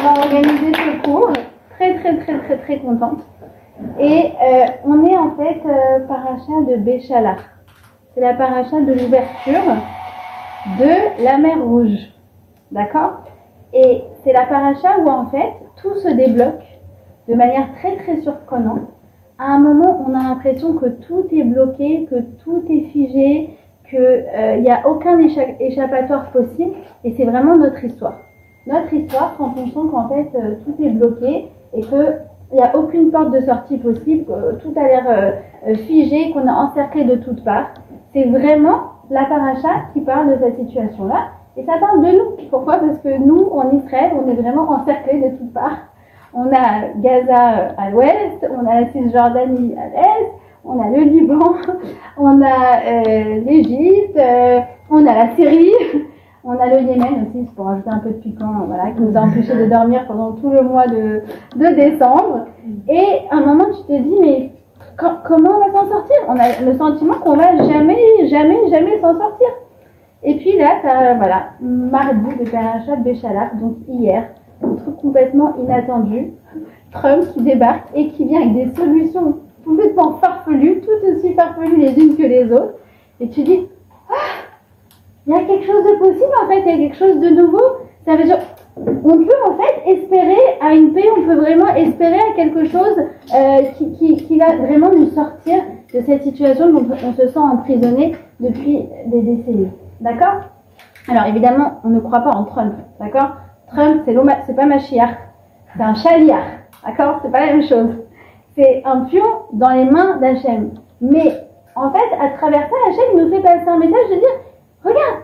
d'avoir organisé ce cours. Très contente. Et on est en fait paracha de Béchalach. C'est la paracha de l'ouverture de la mer Rouge. D'accord? Et c'est la paracha où en fait tout se débloque de manière très surprenante. À un moment, on a l'impression que tout est bloqué, que tout est figé, qu'il n'y a aucun échappatoire possible. Et c'est vraiment notre histoire. Notre histoire, quand on sent qu'en fait tout est bloqué et qu'il n'y a aucune porte de sortie possible, que tout a l'air figé, qu'on est encerclé de toutes parts. C'est vraiment la paracha qui parle de cette situation-là. Et ça parle de nous. Pourquoi? Parce que nous, en Israël, on est vraiment encerclés de toutes parts. On a Gaza à l'ouest, on a la Cisjordanie à l'est, on a le Liban, on a l'Égypte, on a la Syrie, on a le Yémen aussi, pour rajouter un peu de piquant, voilà, qui nous a empêché de dormir pendant tout le mois de décembre. Et à un moment, tu te dis, mais comment on va s'en sortir? On a le sentiment qu'on va jamais s'en sortir. Et puis là, voilà, mardi de paracha de Béchalach, donc hier, un truc complètement inattendu, Trump qui débarque et qui vient avec des solutions complètement farfelues, tout aussi farfelues les unes que les autres. Et tu dis, il y a quelque chose de possible en fait, il y a quelque chose de nouveau. Ça veut dire, on peut en fait espérer à une paix, on peut vraiment espérer à quelque chose qui va vraiment nous sortir de cette situation dont on se sent emprisonné depuis des décennies. D'accord? Alors évidemment, on ne croit pas en Trump, d'accord? Trump, c'est pas Mashiach, c'est un chaliar, d'accord? C'est pas la même chose. C'est un pion dans les mains d'Hachem. Mais en fait, à travers ça, Hachem il nous fait passer un message de dire, regarde,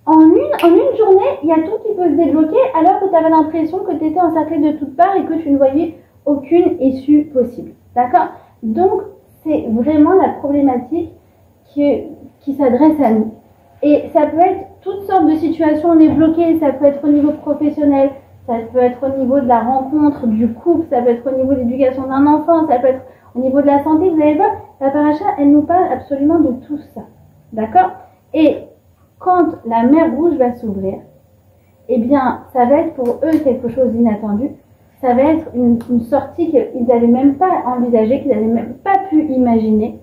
en une journée, il y a tout qui peut se débloquer alors que tu avais l'impression que tu étais encerclé de toutes parts et que tu ne voyais aucune issue possible. D'accord? Donc, c'est vraiment la problématique qui s'adresse à nous. Et ça peut être toutes sortes de situations, on est bloqué, ça peut être au niveau professionnel, ça peut être au niveau de la rencontre, du couple, ça peut être au niveau de l'éducation d'un enfant, ça peut être au niveau de la santé, vous allez voir, la paracha, elle nous parle absolument de tout ça. D'accord? Et quand la mer Rouge va s'ouvrir, eh bien, ça va être pour eux quelque chose d'inattendu, ça va être une sortie qu'ils n'avaient même pas envisagée, qu'ils n'avaient même pas pu imaginer.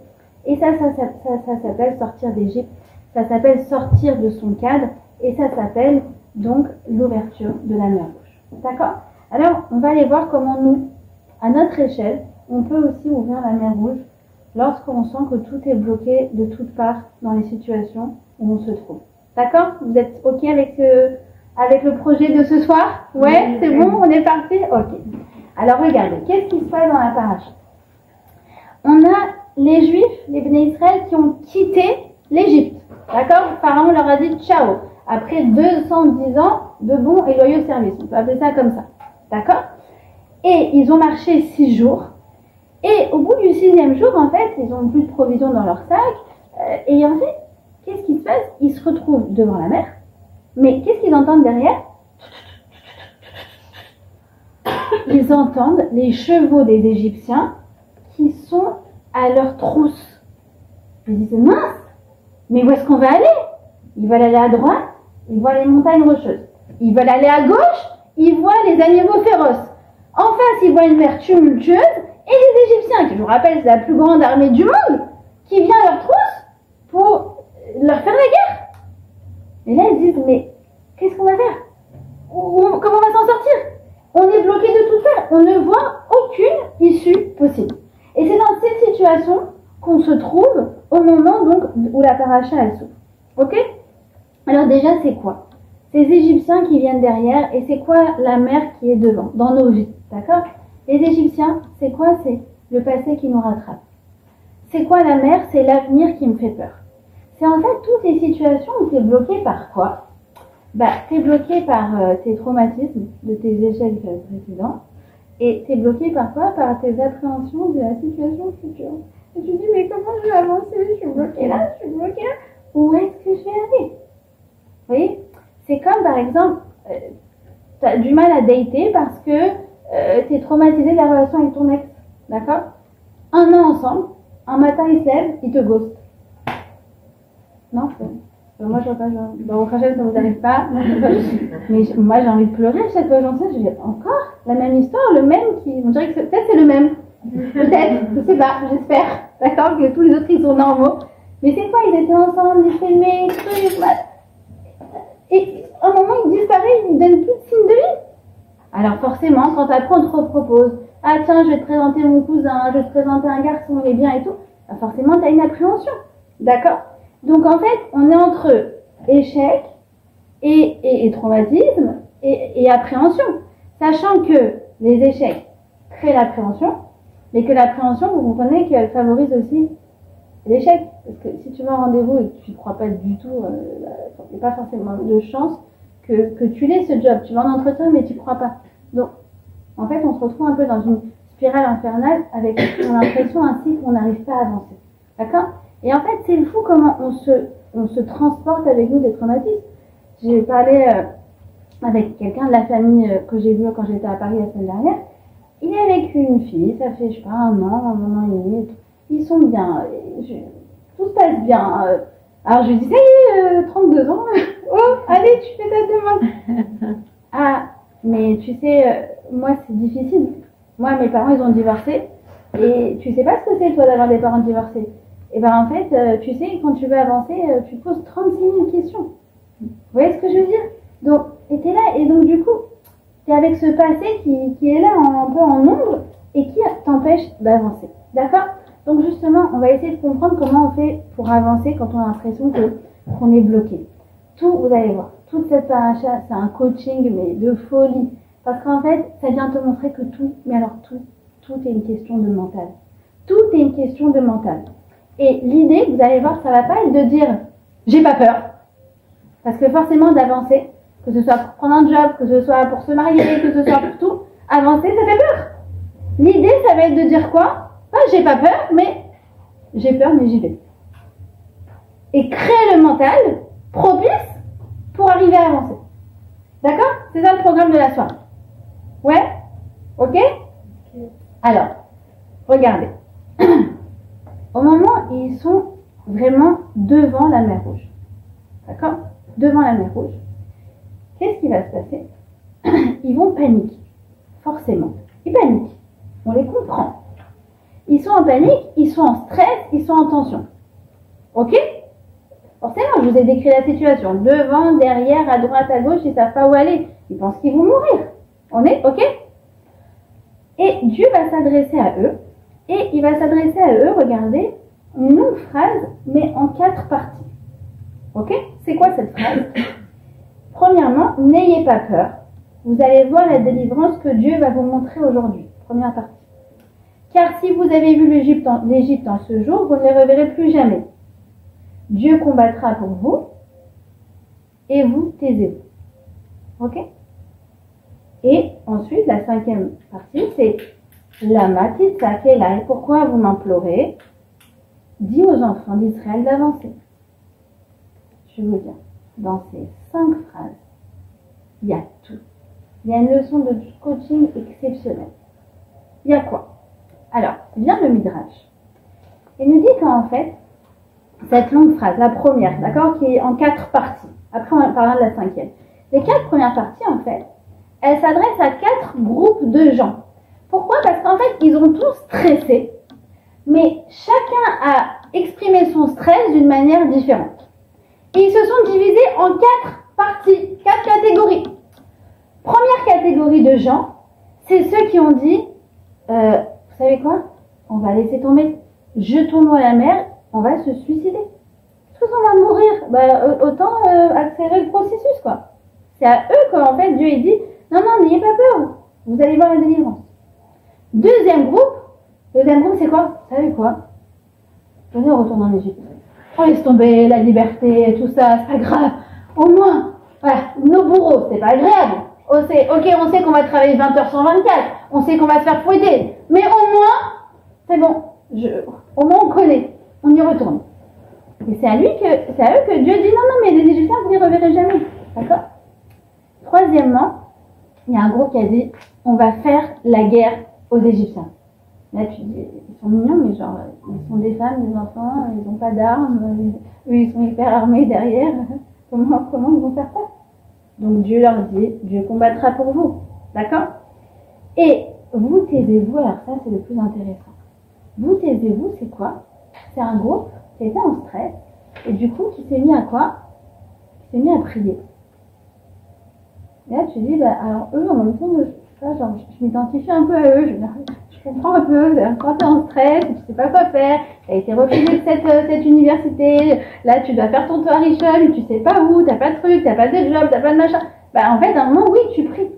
Et ça s'appelle sortir d'Égypte. Ça s'appelle sortir de son cadre et ça s'appelle donc l'ouverture de la mer Rouge. D'accord? Alors, on va aller voir comment nous, à notre échelle, on peut aussi ouvrir la mer Rouge lorsqu'on sent que tout est bloqué de toutes parts dans les situations où on se trouve. D'accord? Vous êtes OK avec le projet de ce soir? Ouais, c'est bon? On est parti? OK. Alors, regardez, qu'est-ce qui se passe dans la paracha? On a les Juifs, les Bnei Israël, qui ont quitté l'Égypte. D'accord? Pharaon leur a dit ciao. Après 210 ans de bons et loyaux services. On peut appeler ça comme ça. D'accord? Et ils ont marché 6 jours. Et au bout du 6e jour, en fait, ils n'ont plus de provisions dans leur sac. Et en fait, qu'est-ce qui se passe? Ils se retrouvent devant la mer. Mais qu'est-ce qu'ils entendent derrière? Ils entendent les chevaux des Égyptiens qui sont à leur trousse. Ils disent mince! Mais où est-ce qu'on va aller? Ils veulent aller à droite, ils voient les montagnes rocheuses. Ils veulent aller à gauche, ils voient les animaux féroces. En face, ils voient une mer tumultueuse et les Égyptiens, qui je vous rappelle, c'est la plus grande armée du monde, qui vient à leur trousse pour leur faire la guerre. Et là, ils disent, mais qu'est-ce qu'on va faire? Comment on va s'en sortir? On est bloqué de toutes parts, on ne voit aucune issue possible. Et c'est dans cette situation qu'on se trouve au moment donc où la paracha elle s'ouvre. Ok? Alors déjà c'est quoi? Ces Égyptiens qui viennent derrière et c'est quoi la mer qui est devant dans nos vies, d'accord? Les Égyptiens, c'est quoi? C'est le passé qui nous rattrape. C'est quoi la mer? C'est l'avenir qui me fait peur. C'est en fait toutes les situations où tu es bloqué par quoi? Tu es bloqué par tes traumatismes de tes échecs précédents et tu es bloqué par quoi? Par tes appréhensions de la situation future. Et tu te dis, mais comment je vais avancer? Je suis bloquée là, je suis bloquée là. Où est-ce que je vais aller? Vous voyez? C'est comme par exemple, tu as du mal à dater parce que tu es traumatisé de la relation avec ton ex. D'accord? 1 an ensemble, un matin il se lève, il te ghost. Non, c'est Moi, je vois pas, dans vos crachats, ça vous arrive pas. Mais moi, j'ai envie de pleurer à chaque fois que j'en sais. Je dis, encore la même histoire, le même qui. On dirait que peut-être c'est le même. Peut-être, je sais pas, j'espère. D'accord, que tous les autres, ils sont normaux. Mais c'est quoi, ils étaient ensemble, ils filmaient, trucs, et à un moment, ils disparaissent, ils donnent plus de signe de vie. Alors forcément, quand après on te repropose, ah tiens, je vais te présenter mon cousin, je vais te présenter un garçon, il est bien et tout, bah forcément, tu as une appréhension. D'accord? Donc en fait, on est entre échec et traumatisme et appréhension. Sachant que les échecs créent l'appréhension, mais que l'appréhension, vous comprenez qu'elle favorise aussi l'échec. Parce que si tu vas au rendez-vous et que tu ne crois pas du tout, il n'y a pas forcément de chance que tu l'aies ce job. Tu vas en entretien, mais tu ne crois pas. Donc, en fait, on se retrouve un peu dans une spirale infernale avec l'impression ainsi qu'on n'arrive pas à avancer. D'accord? Et en fait, c'est fou comment on se transporte avec nous des traumatismes. J'ai parlé avec quelqu'un de la famille que j'ai vu quand j'étais à Paris la semaine dernière. Il est avec une fille, ça fait, je sais pas, un an et demi. Ils sont bien, tout se passe bien. Alors je lui dis, ça y est, 32 ans, oh, allez, tu fais ta demande. Ah, mais tu sais, moi c'est difficile. Moi, mes parents, ils ont divorcé. Et tu sais pas ce que c'est, toi, d'avoir des parents divorcés. Et ben en fait, tu sais, quand tu veux avancer, tu poses 36 000 questions. Vous voyez ce que je veux dire? Donc, et t'es là, et donc du coup, t'es avec ce passé qui est là un peu en ombre et qui t'empêche d'avancer. D'accord? Donc justement, on va essayer de comprendre comment on fait pour avancer quand on a l'impression qu'on est bloqué. Tout, vous allez voir, toute cette paracha, c'est un coaching mais de folie. Parce qu'en fait, ça vient te montrer que tout, mais alors tout est une question de mental. Tout est une question de mental. Et l'idée, vous allez voir, ça va pas être de dire j'ai pas peur. Parce que forcément d'avancer, que ce soit pour prendre un job, que ce soit pour se marier, que ce soit pour tout, avancer, ça fait peur. L'idée, ça va être de dire quoi? J'ai pas peur, mais j'ai peur, mais j'y vais. Et créer le mental propice pour arriver à avancer. D'accord? C'est ça le programme de la soirée. Ouais? Ok? Alors, regardez. Au moment où ils sont vraiment devant la mer Rouge. D'accord? Devant la mer Rouge. Qu'est-ce qui va se passer? Ils vont paniquer. Forcément. Ils paniquent. On les comprend. Ils sont en panique, ils sont en stress, ils sont en tension. Ok? Forcément, je vous ai décrit la situation. Devant, derrière, à droite, à gauche, ils ne savent pas où aller. Ils pensent qu'ils vont mourir. On est? Ok? Et Dieu va s'adresser à eux. Et il va s'adresser à eux, regardez, une longue phrase, mais en 4 parties. Ok? C'est quoi cette phrase? Premièrement, n'ayez pas peur. Vous allez voir la délivrance que Dieu va vous montrer aujourd'hui. Première partie. Car si vous avez vu l'Égypte en ce jour, vous ne les reverrez plus jamais. Dieu combattra pour vous et vous taisez-vous. Ok? Et ensuite, la 5e partie, c'est la matitza kela. Et pourquoi vous m'implorez? Dis aux enfants d'Israël d'avancer. Je veux dire, dans ces 5 phrases, il y a tout. Il y a une leçon de coaching exceptionnelle. Il y a quoi? Alors, vient le Midrash. Il nous dit qu'en fait, cette longue phrase, la première, d'accord, qui est en 4 parties. Après, on parlera de la 5e. Les 4 premières parties, en fait, elles s'adressent à 4 groupes de gens. Pourquoi? Parce qu'en fait, ils ont tous stressé, mais chacun a exprimé son stress d'une manière différente. Et ils se sont divisés en 4 parties, 4 catégories. Première catégorie de gens, c'est ceux qui ont dit, vous savez quoi? On va laisser tomber. Jetons-nous à la mer, on va se suicider. Parce qu'on va mourir. Autant accélérer le processus, quoi. C'est à eux qu'en fait Dieu il dit, non, n'ayez pas peur. Vous allez voir la délivrance. Deuxième groupe, c'est quoi? Vous savez quoi? Venez, on retourne en Égypte. On laisse tomber la liberté, tout ça, c'est pas grave. Au moins, voilà, nos bourreaux, c'est pas agréable. On sait qu'on va travailler 20 heures sur 24. On sait qu'on va se faire fouetter. Mais au moins, c'est bon. Au moins, on connaît. On y retourne. Et c'est à eux que Dieu dit, non, mais les Égyptiens, vous ne les reverrez jamais. D'accord? Troisièmement, il y a un groupe qui a dit, on va faire la guerre aux Égyptiens. Là, tu dis, ils sont mignons, mais genre, ils sont des femmes, des enfants, ils n'ont pas d'armes, eux, ils sont hyper armés derrière. Comment ils vont faire ça? Donc Dieu leur dit, Dieu combattra pour vous. D'accord? Et vous taisez-vous, alors ça c'est le plus intéressant. Vous taisez-vous, c'est quoi? C'est un groupe qui était en stress, et du coup qui s'est mis à quoi? Qui s'est mis à prier. Et là tu dis, bah, alors eux en même temps, je m'identifie un peu à eux, je comprends un peu, quand tu es en stress, tu sais pas quoi faire, tu as été refusé de cette université, là tu dois faire ton tour Richel, mais tu sais pas où, t'as pas de truc, t'as pas de job, t'as pas de machin. Bah en fait, à un moment, oui, tu pries.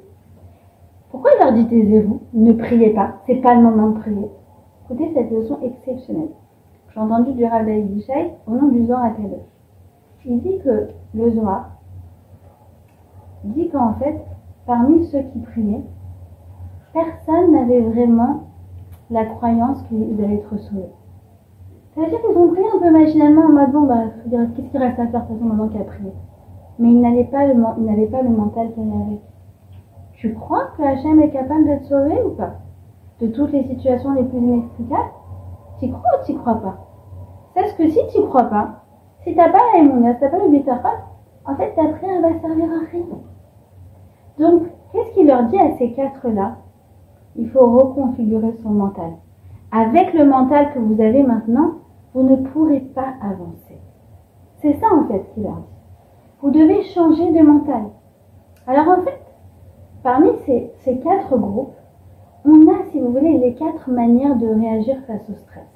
Pourquoi il leur dit taisez-vous? Ne priez pas, c'est pas le moment de prier. Écoutez cette leçon exceptionnelle. J'ai entendu du Rav David Ishai au nom du Zohar Akadosh. Il dit que le Zohar dit qu'en fait, parmi ceux qui priaient, personne n'avait vraiment la croyance qu'ils allaient être sauvés. Ça veut dire qu'ils ont prié un peu machinalement en mode bon, bah, qu'est-ce qu'il reste à faire de toute façon maintenant qu'il a prié. Mais ils n'avaient pas le mental qu'il y avait avec. Tu crois que Hachem est capable de te sauver ou pas? De toutes les situations les plus inexplicables? Tu crois ou tu crois pas? Parce que si tu crois pas, si t'as pas la émouna, si t'as pas le bitachon, en fait ta prière va servir à rien. Donc, qu'est-ce qu'il leur dit à ces quatre-là? Il faut reconfigurer son mental. Avec le mental que vous avez maintenant, vous ne pourrez pas avancer. C'est ça en fait qu'il leur dit. Vous devez changer de mental. Alors en fait, parmi ces quatre groupes, on a, si vous voulez, les quatre manières de réagir face au stress.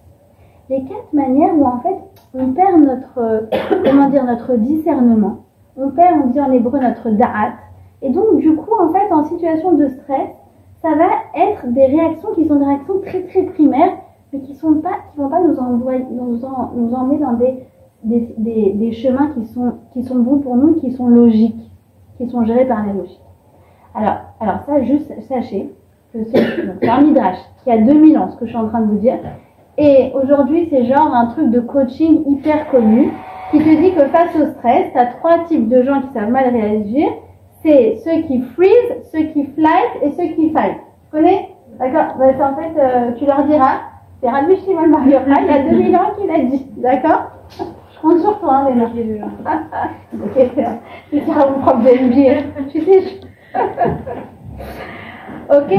Les quatre manières où en fait, on perd notre discernement. On dit en hébreu notre da'at. Et donc du coup, en fait, en situation de stress, ça va être des réactions qui sont des réactions très très primaires, mais qui vont pas nous emmener dans des chemins qui sont bons pour nous, qui sont logiques, qui sont gérés par la logique. Alors ça, juste sachez que c'est un midrash qui a 2000 ans, ce que je suis en train de vous dire, et aujourd'hui c'est genre un truc de coaching hyper connu qui te dit que face au stress, tu as trois types de gens qui savent mal réagir. C'est ceux qui freeze, ceux qui flight et ceux qui fight. Tu connais? D'accord? Bah, en fait, tu leur diras, c'est Rabbi Shimon Bar Yochai, il y a 2000 ans qu'il a dit. D'accord? Je compte sur toi, Léna. Ok, c'est ça mon prof de MBA. Tu sais, ok?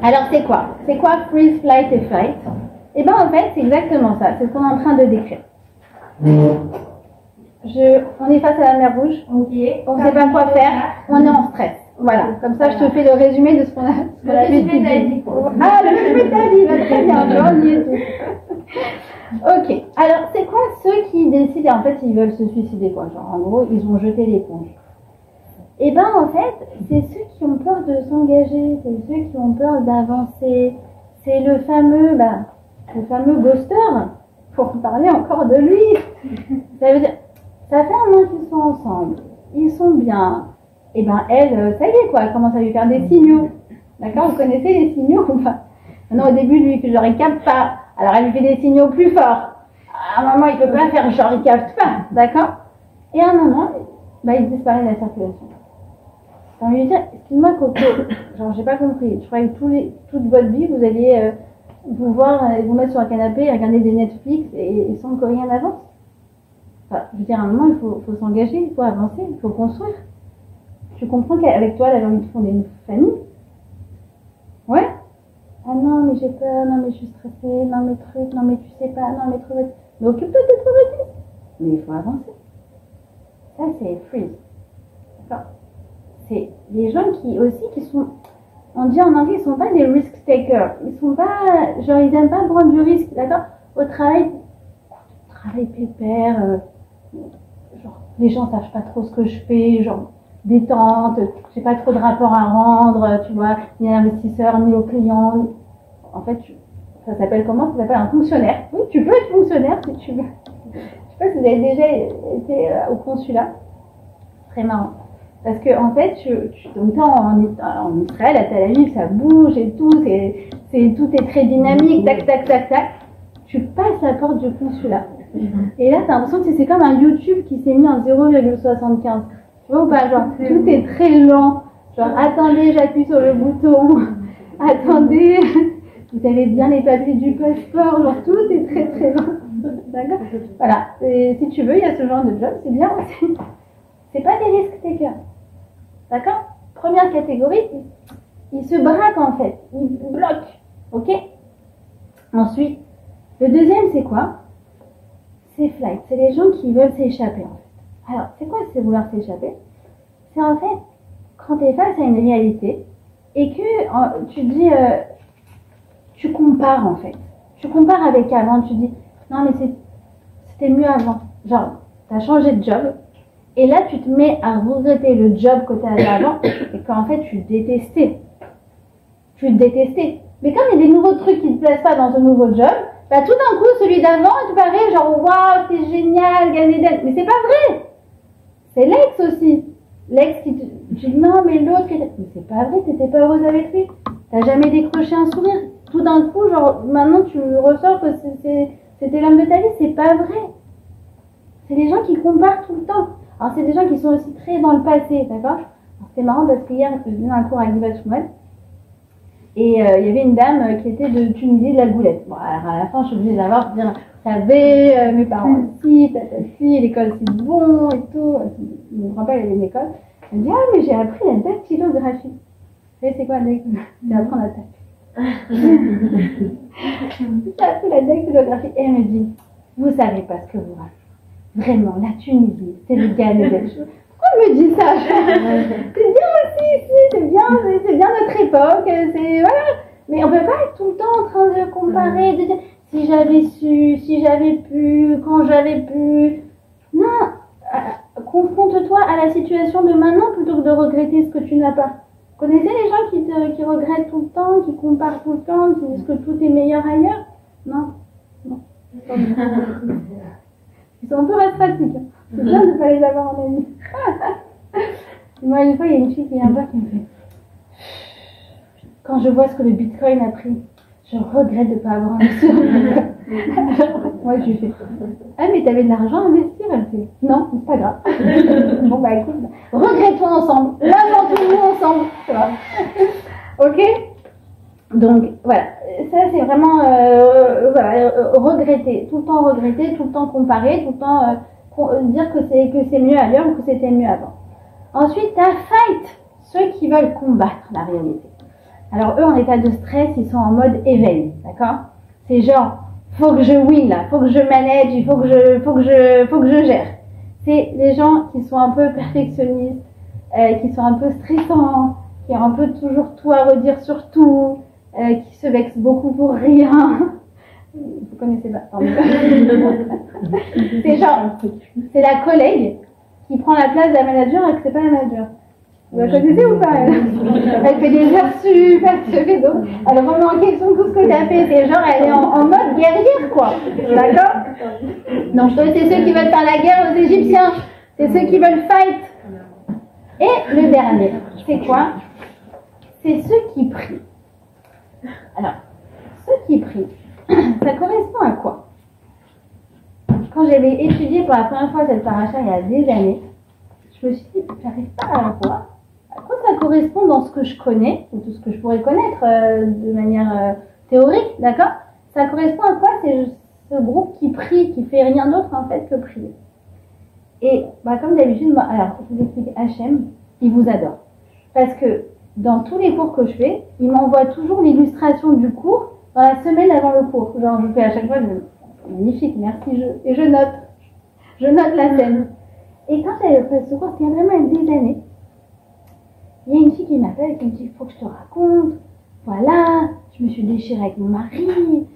Alors, c'est quoi? C'est quoi freeze, flight et fight? Eh ben, en fait, c'est exactement ça. C'est ce qu'on est en train de décrire. On est face à la mer Rouge, on ne sait pas quoi faire, on est en stress. Voilà, comme ça je te fais le résumé de ce qu'on a fait. Ah, le résumé de ta vie, va très bien, ok, alors c'est quoi ceux qui décident, en fait ils veulent se suicider quoi, genre en gros ils ont jeté l'éponge. Et ben en fait, c'est ceux qui ont peur de s'engager, c'est ceux qui ont peur d'avancer, c'est le fameux ghoster, pour parler encore de lui. Ça veut dire, ça fait un an qu'ils sont ensemble, ils sont bien, et ben elle, ça y est quoi, elle commence à lui faire des signaux. D'accord? Vous connaissez les signaux ou pas? Maintenant au début lui, genre il capte pas, alors elle lui fait des signaux plus forts. À un moment il peut pas faire genre il capte pas, d'accord? Et à un moment, il disparaît de la circulation. J'ai envie de dire, excuse-moi Coco, genre j'ai pas compris, je croyais que toute votre vie vous alliez vous mettre sur un canapé et regarder des Netflix et sans que rien n'avance. Enfin, je veux dire, à un moment, il faut s'engager, il faut avancer, il faut construire. Tu comprends qu'avec toi, elle avait envie de fonder une famille? Ouais? Ah non, mais j'ai peur, non, mais je suis stressée, non, mais truc, non, mais tu sais pas, non, mais truc. Mais occupe-toi de tes trucs. Mais il faut avancer. Ça, c'est freeze. D'accord? C'est des gens qui sont, on dit en anglais, ils sont pas des risk takers. Ils sont pas, genre, ils aiment pas prendre du risque, d'accord? Au travail pépère, genre, les gens savent pas trop ce que je fais, genre, détente, j'ai pas trop de rapport à rendre, tu vois, ni à l'investisseur, ni aux clients. En fait, ça s'appelle comment? Ça s'appelle un fonctionnaire. Oui, tu peux être fonctionnaire si tu veux. Je sais pas si vous avez déjà été au consulat. Très marrant. Parce que, en fait, donc, en Israël, à Tel Aviv, ça bouge et tout, tout est très dynamique, tac, tac, tac, tac. Tu passes la porte du consulat. Et là, t'as l'impression que c'est comme un YouTube qui s'est mis en 0,75. Tu vois ou pas? Genre, tout est très lent. Genre, attendez, j'appuie sur le bouton. Attendez, vous avez bien les papiers du passeport, genre tout est très très long. D'accord? Voilà, et si tu veux, il y a ce genre de job, c'est bien aussi. C'est pas des risques takers. D'accord? Première catégorie, ils se braquent en fait, ils bloquent. Ok? Ensuite, le deuxième c'est quoi? C'est flight, c'est les gens qui veulent s'échapper en fait. Alors, c'est quoi c'est vouloir s'échapper? C'est en fait quand tu es face à une réalité et que tu dis, tu compares en fait. Tu compares avec avant, tu dis, non mais c'était mieux avant. Genre, tu as changé de job et là tu te mets à regretter le job que tu avais avant et qu'en fait tu détestais. Tu le détestais. Mais comme il y a des nouveaux trucs qui ne te plaisent pas dans ce nouveau job, bah tout d'un coup celui d'avant, tu paraît genre waouh, c'est génial, gagner d'elle. Mais c'est pas vrai. C'est l'ex aussi. L'ex qui te dit non mais l'autre, mais c'est pas vrai, t'étais pas heureuse avec lui. T'as jamais décroché un sourire. Tout d'un coup, genre maintenant tu ressors que c'était l'homme de ta vie, c'est pas vrai. C'est des gens qui comparent tout le temps. Alors c'est des gens qui sont aussi très dans le passé, d'accord? C'est marrant parce qu'hier je donnais un cours à Givat Shmuel. Et il y avait une dame qui était de Tunisie, de la Goulette. Bon, alors à la fin, je suis obligée d'avoir pour dire, vous savez, mes parents aussi, tatati, l'école c'est bon et tout. Mon grand-père avait une école. Elle me dit, ah, mais j'ai appris la dactylographie. Vous savez, c'est quoi la dactylographie? C'est apprendre à taper. J'ai appris la dactylographie. Et elle me dit, vous savez pas ce que vous racontez. Vraiment, la Tunisie, c'est le gars de belles choses. Pourquoi elle me dit ça? C'est bien aussi ici, c'est bien notre époque, c'est voilà. Mais on peut pas être tout le temps en train de comparer, de dire si j'avais su, si j'avais pu, quand j'avais pu. Non, confronte-toi à la situation de maintenant plutôt que de regretter ce que tu n'as pas. Vous connaissez les gens qui regrettent tout le temps, qui comparent tout le temps, qui disent que tout est meilleur ailleurs? Non. Ils sont un peu rastratiques. C'est bien de ne pas les avoir en ami. Moi, une fois, il y a une fille qui vient me voir qui me fait quand je vois ce que le bitcoin a pris, je regrette de ne pas avoir investi. Moi, je lui fais ah, mais t'avais de l'argent à investir? Elle me fait non, c'est pas grave. Bon, bah écoute, regrettons ensemble. Lamentons-nous ensemble. Tu vois. Ok? Donc, voilà. Ça, c'est vraiment regretter. Tout le temps regretter, tout le temps comparer, tout le temps dire que c'est mieux ailleurs ou que c'était mieux avant. Ensuite, t'as fight, ceux qui veulent combattre la réalité. Alors eux, en état de stress, ils sont en mode éveil, d'accord? C'est genre, faut que je win là, faut que je manage, il faut que je gère. C'est les gens qui sont un peu perfectionnistes, qui sont un peu stressants, qui ont un peu toujours tout à redire sur tout, qui se vexent beaucoup pour rien. Vous connaissez pas? C'est genre, c'est la collègue qui prend la place de la manager et que c'est pas la manager. Vous la connaissez ou pas? Elle fait des heures sup, elle se fait d'autres. Elle remet en question tout ce que tu as fait. C'est genre, elle est en mode guerrière, quoi. D'accord? Donc, c'est ceux qui veulent faire la guerre aux Égyptiens. C'est ceux qui veulent fight. Et le dernier, c'est quoi? C'est ceux qui prient. Alors, ceux qui prient, ça correspond à quoi? Quand j'avais étudié pour la première fois cette paracha il y a des années, je me suis dit, j'arrive pas à la voir. À quoi ça correspond dans ce que je connais, ou tout ce que je pourrais connaître de manière théorique, d'accord? Ça correspond à quoi? C'est ce groupe qui prie, qui fait rien d'autre en fait que prier. Et bah, comme d'habitude, moi, alors je vous explique, Hachem, il vous adore. Parce que dans tous les cours que je fais, il m'envoie toujours l'illustration du cours dans la semaine avant le cours. Genre, je fais à chaque fois, magnifique, merci, et je note la scène. Et quand j'avais fait ce cours, il y a vraiment des années, il y a une fille qui m'appelle et qui me dit, il faut que je te raconte, voilà, je me suis déchirée avec mon mari,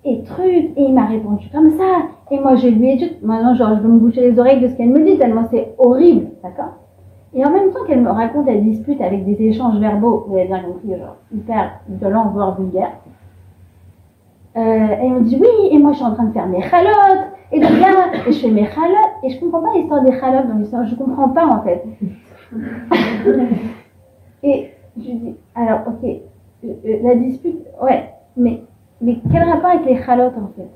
et truc, et il m'a répondu comme ça, et moi je lui ai dit, maintenant genre je vais me boucher les oreilles de ce qu'elle me dit, tellement c'est horrible, d'accord? Et en même temps qu'elle me raconte, elle dispute avec des échanges verbaux, vous avez bien compris, genre hyper violents, voire vulgaires. Elle me dit oui, et moi je suis en train de faire mes chalotes, et donc là, et je fais mes chalotes, et je comprends pas l'histoire des chalotes dans l'histoire, je comprends pas en fait. Et je lui dis, alors ok, la dispute, ouais, mais quel rapport avec les chalotes en fait?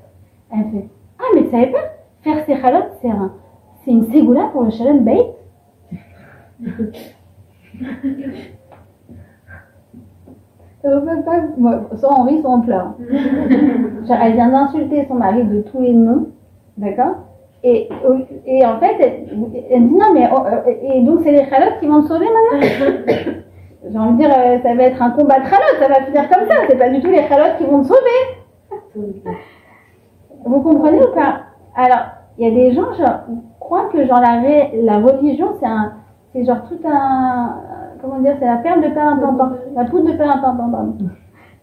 Elle me fait, ah mais tu savais pas, faire ces chalotes, c'est une ségoula pour le shalom bait. Moi, soit on rit, soit on pleure. Genre, elle vient d'insulter son mari de tous les noms, d'accord, et en fait, elle dit non, mais et donc c'est les chalotes qui vont te sauver maintenant. J'ai envie de dire, ça va être un combat de chalotes, ça va finir comme ça, c'est pas du tout les chalotes qui vont te sauver. Vous comprenez ou pas? Alors, il y a des gens, genre, croient que genre la religion, c'est genre tout un, comment dire, c'est la perle de perlimpinpin, la poudre de perlimpinpin, pardon.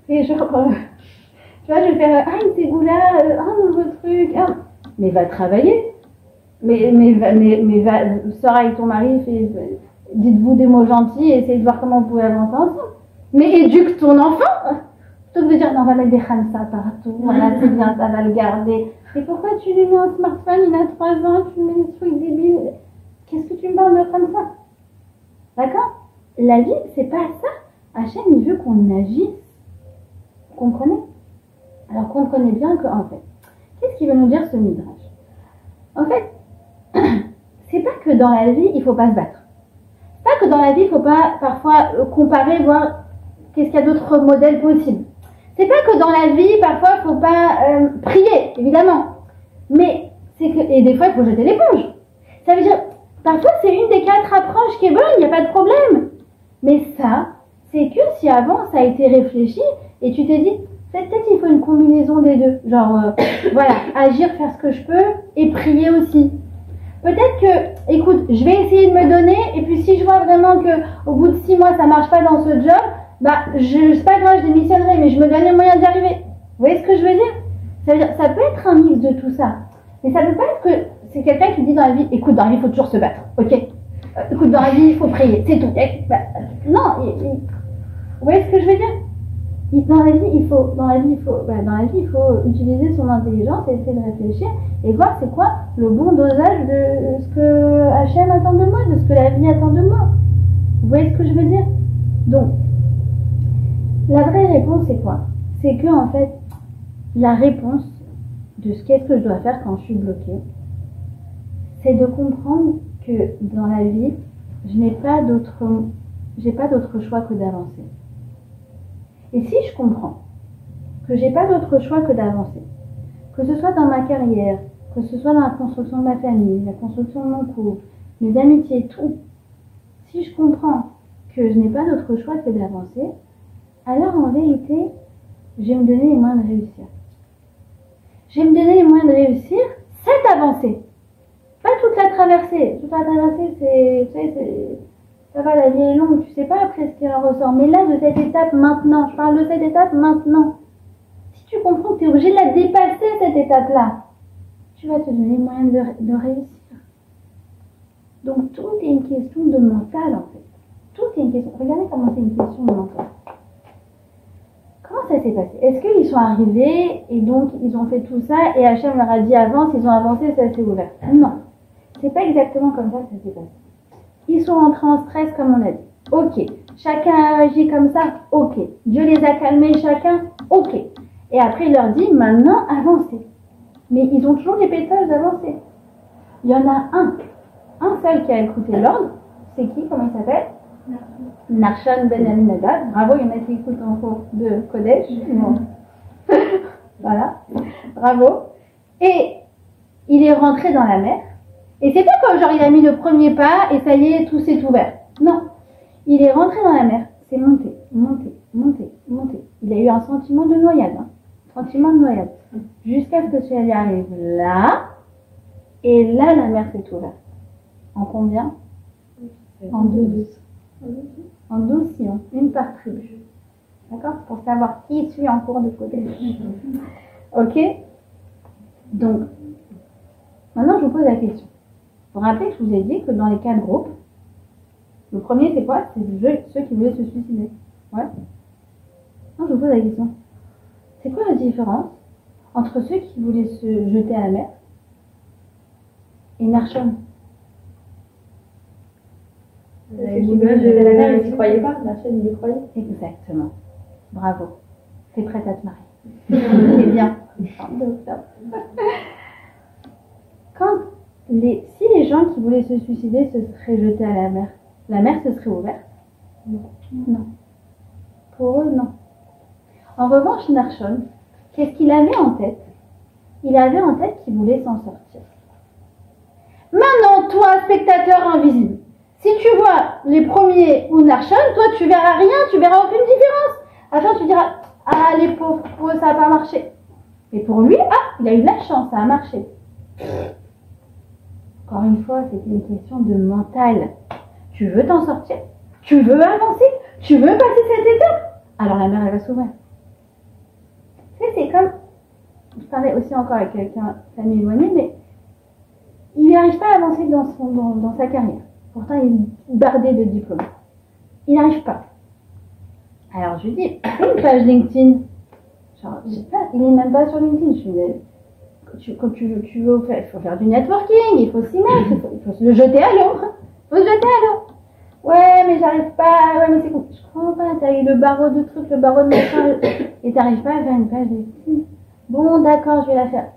C'est genre, tu vois, je vais faire, ah, une ségoula, un nouveau truc, mais va travailler. Mais va, sors avec ton mari, dites-vous des mots gentils et essayez de voir comment vous pouvez avancer ensemble. Mais éduque ton enfant, plutôt que de dire, non, on va mettre des khamsa partout, voilà, c'est bien, ça va le garder. Et pourquoi tu lui mets un smartphone, il a 3 ans, tu lui mets des trucs débiles? Qu'est-ce que tu me parles de comme ça? D'accord? La vie, c'est pas ça. Hachem, il veut qu'on agisse. Vous comprenez? Alors comprenez bien que, en fait, qu'est-ce qu'il veut nous dire ce midrash? En fait, c'est pas que dans la vie, il faut pas se battre. C'est pas que dans la vie, il faut pas parfois comparer, voir qu'est-ce qu'il y a d'autres modèles possibles. C'est pas que dans la vie, parfois, il faut pas prier, évidemment. Mais c'est que, et des fois, il faut jeter l'éponge. Ça veut dire, parfois, c'est une des 4 approches qui est bonne, il n'y a pas de problème. Mais ça, c'est que si avant, ça a été réfléchi, et tu t'es dit, peut-être qu'il faut une combinaison des deux. Genre, voilà, agir, faire ce que je peux, et prier aussi. Peut-être que, écoute, je vais essayer de me donner, et puis si je vois vraiment qu'au bout de 6 mois, ça marche pas dans ce job, bah, c'est pas grave, je démissionnerai, mais je me donne les moyens d'y arriver. Vous voyez ce que je veux dire? Ça veut dire, ça peut être un mix de tout ça. Mais ça veut pas être que c'est quelqu'un qui dit dans la vie, écoute, dans la vie, il faut toujours se battre, ok? Écoute, dans la vie, il faut prier, c'est tout. Bah, non, vous voyez ce que je veux dire? Dans la vie, il faut utiliser son intelligence et essayer de réfléchir et voir c'est quoi le bon dosage de ce que Hachem attend de moi, de ce que la vie attend de moi. Vous voyez ce que je veux dire? Donc, la vraie réponse, c'est quoi? C'est que, en fait, la réponse de ce qu'est-ce que je dois faire quand je suis bloquée, c'est de comprendre que dans la vie, j'ai pas d'autre choix que d'avancer. Et si je comprends que j'ai pas d'autre choix que d'avancer, que ce soit dans ma carrière, que ce soit dans la construction de ma famille, la construction de mon couple, mes amitiés, tout, si je comprends que je n'ai pas d'autre choix que d'avancer, alors en vérité, je vais me donner les moyens de réussir. Je vais me donner les moyens de réussir cette avancée. Pas toute la traversée. Toute la traversée, ça va, la vie est longue, tu sais pas après ce qu'il en ressort. Mais là, de cette étape maintenant, je parle de cette étape maintenant. Si tu comprends que tu es obligé de la dépasser, cette étape-là, tu vas te donner les moyens de réussir. Donc, tout est une question de mental, en fait. Tout est une question. Regardez comment c'est une question de mental. Comment ça s'est passé? Est-ce qu'ils sont arrivés et donc ils ont fait tout ça et Hachem leur a dit avance, ils ont avancé, ça s'est ouvert? Non. C'est pas exactement comme ça que ça s'est passé. Ils sont rentrés en stress comme on a dit. Ok. Chacun a agi comme ça. Ok. Dieu les a calmés chacun. Ok. Et après il leur dit maintenant avancez. Mais ils ont toujours les pétages d'avancer. Il y en a un seul qui a écouté l'ordre. C'est qui? Comment il s'appelle? Nachshon ben Aminadab. Bravo, il y en a qui écoutent en cours de Kodesh. Bon. Voilà. Bravo. Et il est rentré dans la mer. Et c'est pas comme genre il a mis le premier pas et ça y est, tout s'est ouvert. Non. Il est rentré dans la mer. C'est monté. Il a eu un sentiment de noyade. Jusqu'à ce que ça lui arrive là. Et là, la mer s'est ouverte. En combien? En 12. En 12 sillons, une par tribu. D'accord? Pour savoir qui suit en cours de côté. Ok? Donc, maintenant je vous pose la question. Vous vous rappelez que je vous ai dit que dans les 4 groupes, le premier c'est quoi? C'est ceux qui voulaient se suicider. Ouais? Non, je vous pose la question. C'est quoi la différence entre ceux qui voulaient se jeter à la mer et Nachshon? L'image de la mère, il n'y croyait pas, la chaîne, il y croyait. Exactement. Bravo. T'es prête à te marier. C'est bien. Si les gens qui voulaient se suicider se seraient jetés à la mer se serait ouverte? Non. Pour eux, non. En revanche, Narshon, qu'est-ce qu'il avait en tête? Il avait en tête qu'il voulait s'en sortir. Maintenant, toi, spectateur invisible, si tu vois les premiers ou Narshon, toi, tu verras rien, tu verras aucune différence. À la fin, tu diras, ah, les pauvres, pour eux, ça n'a pas marché. Et pour lui, ah, il a eu de la chance, ça a marché. Encore une fois, c'est une question de mental. Tu veux t'en sortir? Tu veux avancer? Tu veux passer cette étape? Alors la mer, elle va s'ouvrir. Tu sais, c'est comme... Je parlais aussi encore avec quelqu'un, famille éloignée, mais il n'arrive pas à avancer dans sa carrière. Pourtant, il est bardé de diplômes. Il n'arrive pas. Alors je lui dis, fais une page LinkedIn. Genre, je sais pas, il n'est même pas sur LinkedIn. Je lui dis, quand tu veux faire, il faut faire du networking, il faut s'y mettre, il faut se le jeter à l'eau. Il faut se jeter à l'eau. Ouais, mais j'arrive pas, ouais, mais c'est con. Je comprends pas, t'as eu le barreau de trucs, le barreau de machin, et t'arrives pas à faire une page LinkedIn. Bon, d'accord, je vais la faire.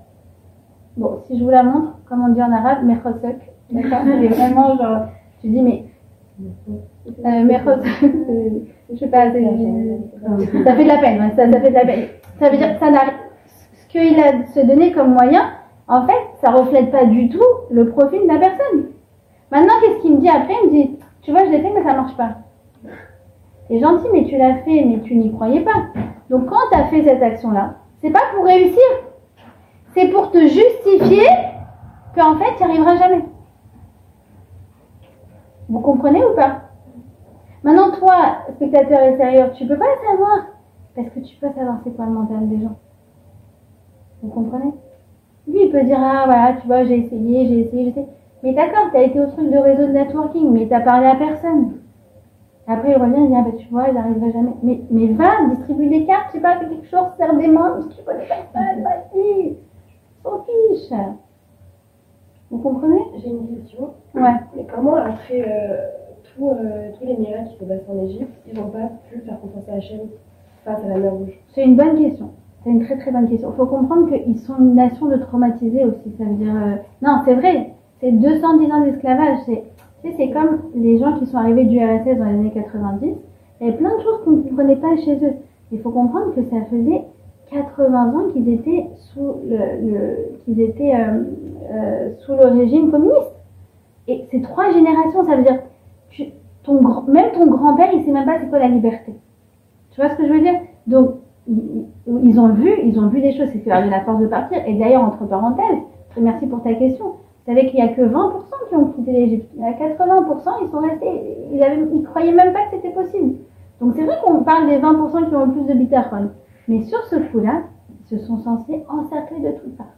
Bon, si je vous la montre, comme on dit en arabe, mechosek. D'accord? C'est vraiment genre, je dis, mais, mechosek, je sais pas, ça fait de la peine, ouais, ça fait de la peine. Ça veut dire que ça n'arrive, ce qu'il a se donné comme moyen, en fait, ça reflète pas du tout le profil de la personne. Maintenant, qu'est-ce qu'il me dit après? Il me dit, tu vois, je l'ai fait, mais ça marche pas. C'est gentil, mais tu l'as fait, mais tu n'y croyais pas. Donc, quand tu as fait cette action-là, c'est pas pour réussir. C'est pour te justifier qu'en fait, tu n'y arriveras jamais. Vous comprenez ou pas? Maintenant, toi, spectateur extérieur, tu peux pas le savoir. Parce que tu peux savoir c'est quoi le mental des gens. Vous comprenez? Lui, il peut dire, ah voilà, tu vois, j'ai essayé. Mais d'accord, tu as été au truc de réseau de networking, mais tu n'as parlé à personne. Après, il revient, il dit, ah bah tu vois, il n'arrivera jamais. Mais va, distribue des cartes, je sais pas, fais quelque chose, serre des mains, si tu connais personne, vas-y. S'en fiche. Vous comprenez? J'ai une question. Ouais. Mais comment, après tous les miracles qui se passent en Égypte, ils n'ont pas pu faire confiance à Hachem face à la mer Rouge? C'est une bonne question. C'est une très très bonne question. Il faut comprendre qu'ils sont une nation de traumatisés aussi. Ça veut dire... Non, c'est vrai. C'est 210 ans d'esclavage. C'est comme les gens qui sont arrivés du RSS dans les années 90. Il y avait plein de choses qu'on ne comprenait pas chez eux. Il faut comprendre que ça faisait 80 ans qu'ils étaient sous sous le régime communiste. Et c'est 3 générations. Ça veut dire même ton grand-père, il ne sait même pas c'est quoi la liberté. Tu vois ce que je veux dire? Donc, ils ont vu des choses, c'est qu'il a eu la force de partir. Et d'ailleurs, entre parenthèses, merci pour ta question, vous savez qu'il n'y a que 20% qui ont quitté l'Égypte. Il y a 80%, ils sont restés, ils croyaient même pas que c'était possible. Donc c'est vrai qu'on parle des 20% qui ont le plus de bitachon. Mais sur ce coup-là, ils se sont censés encercler de toutes parts.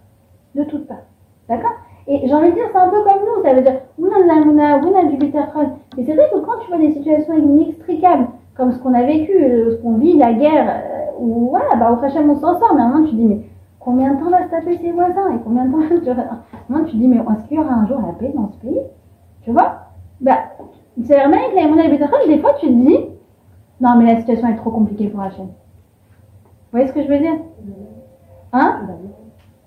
De toutes parts. D'accord? Et j'ai envie de dire, c'est un peu comme nous, ça veut dire, on a de la mouna, on a du bitachon. Mais c'est vrai que quand tu vois des situations inextricables, comme ce qu'on a vécu, ce qu'on vit, la guerre, où voilà, bah au Hachem on s'en sort, mais à un moment tu dis, mais combien de temps va se taper ses voisins et combien de temps à un moment tu dis, mais est-ce qu'il y aura un jour la paix dans ce pays? Tu vois? Bah, c'est la même avec les Mouna et les Bétarach, des fois tu te dis, non mais la situation est trop compliquée pour Hachem. Vous voyez ce que je veux dire? Hein?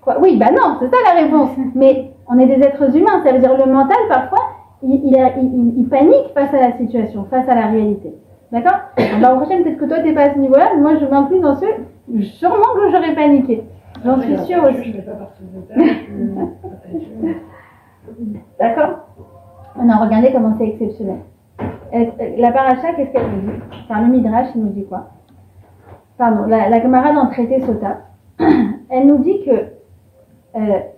Quoi? Oui, bah non, c'est ça la réponse. Mais on est des êtres humains, ça veut dire le mental parfois, il panique face à la situation, face à la réalité. D'accord? Alors, au prochain, peut-être que toi, t'es pas à ce niveau-là, mais moi, je m'inclus dans ceux, sûrement que j'aurais paniqué. J'en suis sûre aussi. Je ne fais pas partie de ça. D'accord? Non, regardez comment c'est exceptionnel. La paracha, qu'est-ce qu'elle nous dit? Enfin, le Midrash, il nous dit quoi? Pardon, la camarade en traité Sota, elle nous dit que, elle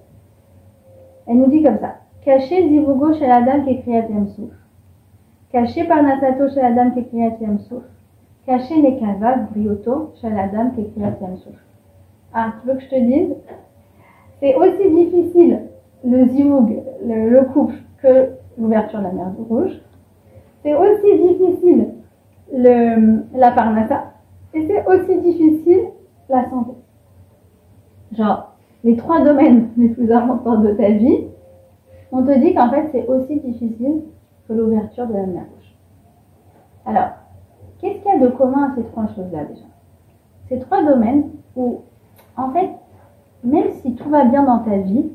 nous dit comme ça. Caché zivugo chez la dame qui est créée Yamsouf. Caché par Nasato chez la dame qui est créée Yamsouf. Caché Nekava Brioto chez la dame qui est créée Yamsouf. Ah, tu veux que je te dise? C'est aussi difficile le zivug, le couple, que l'ouverture de la mer Rouge. C'est aussi difficile la parnassa. Et c'est aussi difficile la santé. Genre, les 3 domaines les plus importants de ta vie, on te dit qu'en fait, c'est aussi difficile que l'ouverture de la mer Rouge. Alors, qu'est-ce qu'il y a de commun à ces 3 choses-là déjà? Ces 3 domaines où, en fait, même si tout va bien dans ta vie,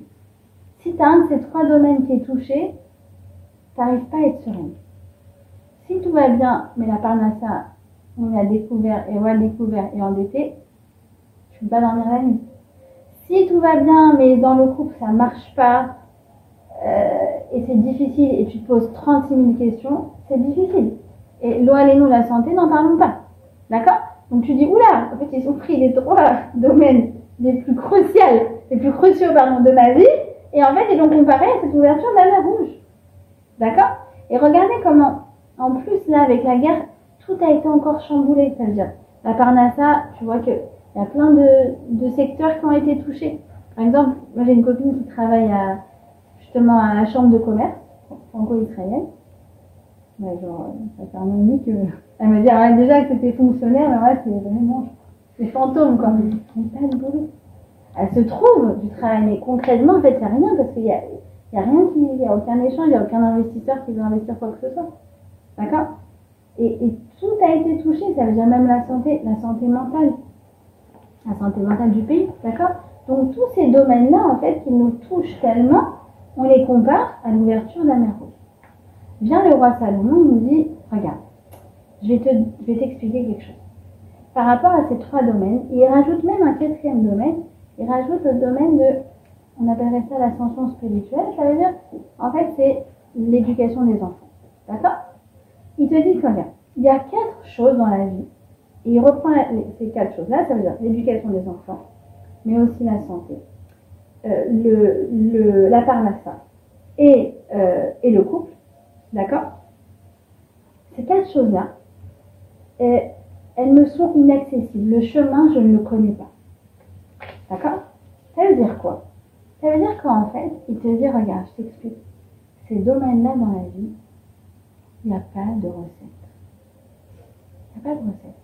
si tu as un de ces 3 domaines qui est touché, tu n'arrives pas à être sereine. Si tout va bien, mais la parnassa, on l'a découvert et endetté, tu peux pas dormir la nuit. Si tout va bien, mais dans le couple ça marche pas, et c'est difficile, et tu te poses 36 000 questions, c'est difficile. Et l'eau, nous, la santé, n'en parlons pas. D'accord? Donc tu dis, oula, en fait, ils ont pris les 3 domaines les plus cruciaux de ma vie, et en fait, ils l'ont comparé à cette ouverture de la mer Rouge. D'accord? Et regardez comment, en plus, là, avec la guerre, tout a été encore chamboulé. C'est-à-dire, la Parnassa, tu vois qu'il y a plein de secteurs qui ont été touchés. Par exemple, moi, j'ai une copine qui travaille justement à la chambre de commerce franco-israélienne. Ouais, genre, ça fait un an et demi que... Elle me dit déjà que c'était fonctionnaire, mais ouais, c'est vraiment... C'est fantôme, quoi. Mais pas de boulot. Elle se trouve du travail, mais concrètement, en fait, il n'y a rien, parce qu'il y a rien il n'y a aucun échange, il n'y a aucun investisseur qui veut investir quoi que ce soit. D'accord? Et tout a été touché, ça veut dire même la santé mentale. La santé mentale du pays, d'accord? Donc, tous ces domaines-là, en fait, qui nous touchent tellement, on les compare à l'ouverture de la mer Rouge. Vient le roi Salomon, il nous dit, regarde, je vais t'expliquer quelque chose. Par rapport à ces 3 domaines, il rajoute même un 4e domaine, il rajoute le domaine de, on appellerait ça l'ascension spirituelle, ça veut dire, en fait, c'est l'éducation des enfants. D'accord? Il te dit que, regarde, il y a 4 choses dans la vie, et il reprend ces 4 choses-là, ça veut dire l'éducation des enfants, mais aussi la santé, la parnassa et le couple. D'accord? Ces 4 choses-là, elles me sont inaccessibles. Le chemin, je ne le connais pas. D'accord? Ça veut dire quoi? Ça veut dire qu'en fait, il te dit, regarde, je t'explique. Ces domaines-là dans la vie, il n'y a pas de recette. Il n'y a pas de recette.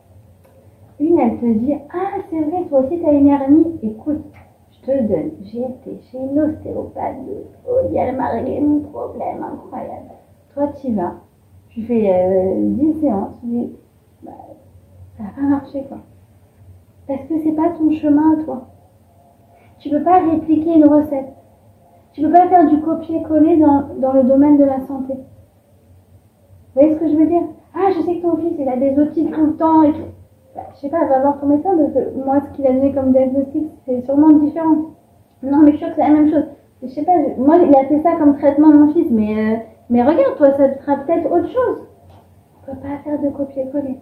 Une, elle te dit, ah, c'est vrai, toi aussi, tu as une hernie. Écoute, je te le donne. J'ai été chez une ostéopathe. Oh, elle m'a réglé mon problème, incroyable. Toi, tu y vas, tu fais 10 séances, tu dis, bah, ça n'a pas marché, quoi. Parce que c'est pas ton chemin à toi. Tu peux pas répliquer une recette. Tu peux pas faire du copier-coller dans le domaine de la santé. Vous voyez ce que je veux dire? Ah, je sais que ton fils, il a des otites tout le temps et tout. Bah, je sais pas, va voir ton médecin, parce que moi, ce qu'il a donné comme diagnostic, c'est sûrement différent. Non, mais je suis sûre que c'est la même chose. Je sais pas, moi, il a fait ça comme traitement, mon fils, mais regarde, toi, ça te fera peut-être autre chose. Tu peux pas faire de copier-coller.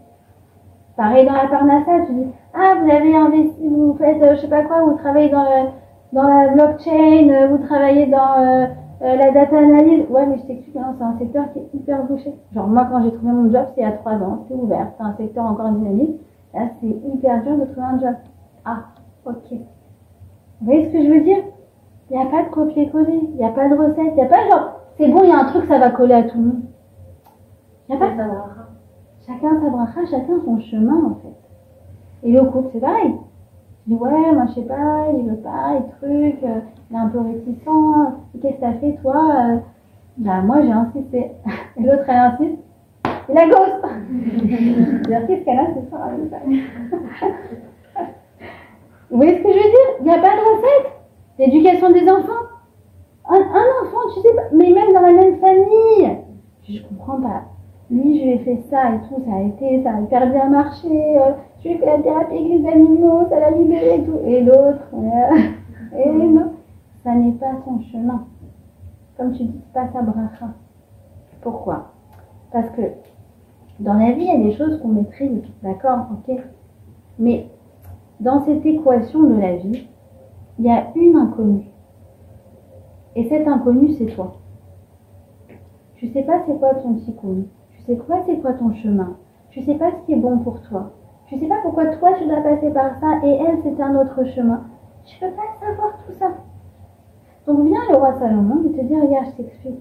Pareil dans la Parnassa, tu dis, ah, vous avez investi, vous faites, je sais pas quoi, vous travaillez dans la blockchain, vous travaillez dans la data analyse. Ouais, mais je t'explique, non, c'est un secteur qui est hyper bouché. Genre, moi, quand j'ai trouvé mon job, c'est il y a 3 ans, c'est ouvert, c'est un secteur encore dynamique. Là, c'est hyper dur de trouver un job. Ah, ok. Vous voyez ce que je veux dire? Il n'y a pas de copier-coller, il n'y a pas de recette, il n'y a pas genre, c'est bon, il y a un truc, ça va coller à tout le monde. Il n'y a pas de bracha. Chacun sa bracha, chacun son chemin, en fait. Et le couple, c'est pareil. Tu dis, ouais, moi, je sais pas, il veut pas, il truc, il est un peu réticent. Qu'est-ce que t'as fait, toi? Bah, moi, j'ai insisté. Et l'autre, elle insiste. Il a gosse. Qu'est-ce qu'elle a, c'est ça? Vous voyez ce que je veux dire? Il n'y a pas de recette. L'éducation des enfants. Un enfant, tu sais pas, mais même dans la même famille. Je comprends pas. Lui, je lui ai fait ça et tout, ça a hyper bien marché. Je lui ai fait la thérapie avec les animaux, ça l'a libéré et tout. Et l'autre, et non, ça n'est pas son chemin. Comme tu dis, c'est pas sa bracha. Pourquoi? Parce que dans la vie, il y a des choses qu'on maîtrise, d'accord, ok. Mais dans cette équation de la vie, il y a une inconnue. Et cette inconnue, c'est toi. Tu sais pas c'est quoi ton tikkun. Tu sais quoi c'est quoi ton chemin. Tu sais pas ce qui est bon pour toi. Tu sais pas pourquoi toi tu dois passer par ça et elle c'est un autre chemin. Tu peux pas savoir tout ça. Donc vient le roi Salomon et te dit, regarde, je t'explique.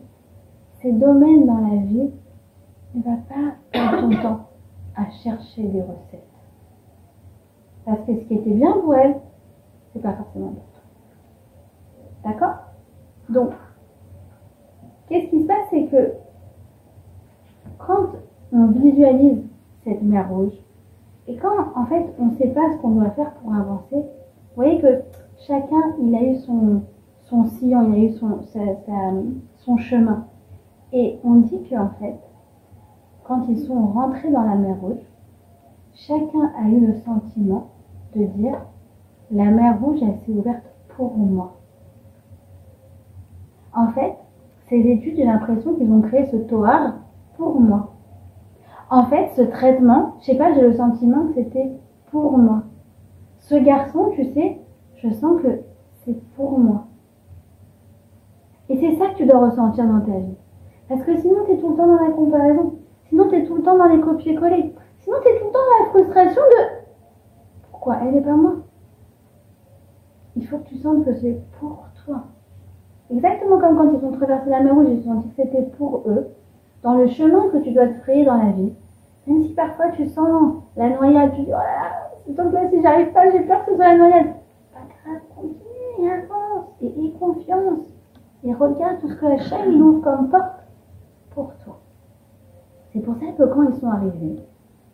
Ces domaines dans la vie, ne va pas perdre ton temps à chercher des recettes. Parce que ce qui était bien pour elle, c'est pas forcément pour toi. D'accord? Donc, qu'est-ce qui se passe, c'est que quand on visualise cette mer rouge, et quand en fait on ne sait pas ce qu'on doit faire pour avancer, vous voyez que chacun il a eu son sillon, il a eu son chemin. Et on dit qu'en fait, quand ils sont rentrés dans la mer rouge, chacun a eu le sentiment de dire, la mer Rouge, elle s'est ouverte pour moi. En fait, ces études, j'ai l'impression qu'ils ont créé ce Toar pour moi. En fait, ce traitement, je sais pas, j'ai le sentiment que c'était pour moi. Ce garçon, tu sais, je sens que c'est pour moi. Et c'est ça que tu dois ressentir dans ta vie. Parce que sinon, tu es tout le temps dans la comparaison. Sinon, tu es tout le temps dans les copier-coller. Sinon, tu es tout le temps dans la frustration de pourquoi elle n'est pas moi. Il faut que tu sentes que c'est pour toi. Exactement comme quand ils ont traversé la mer Rouge, ils ont senti que c'était pour eux, dans le chemin que tu dois te frayer dans la vie. Même si parfois tu sens la noyade, tu dis oh là là, donc là si j'arrive pas, j'ai peur que ce soit la noyade. Pas grave, continue et avance et aie confiance. Et regarde tout ce que Hachem il ouvre comme porte pour toi. C'est pour ça que quand ils sont arrivés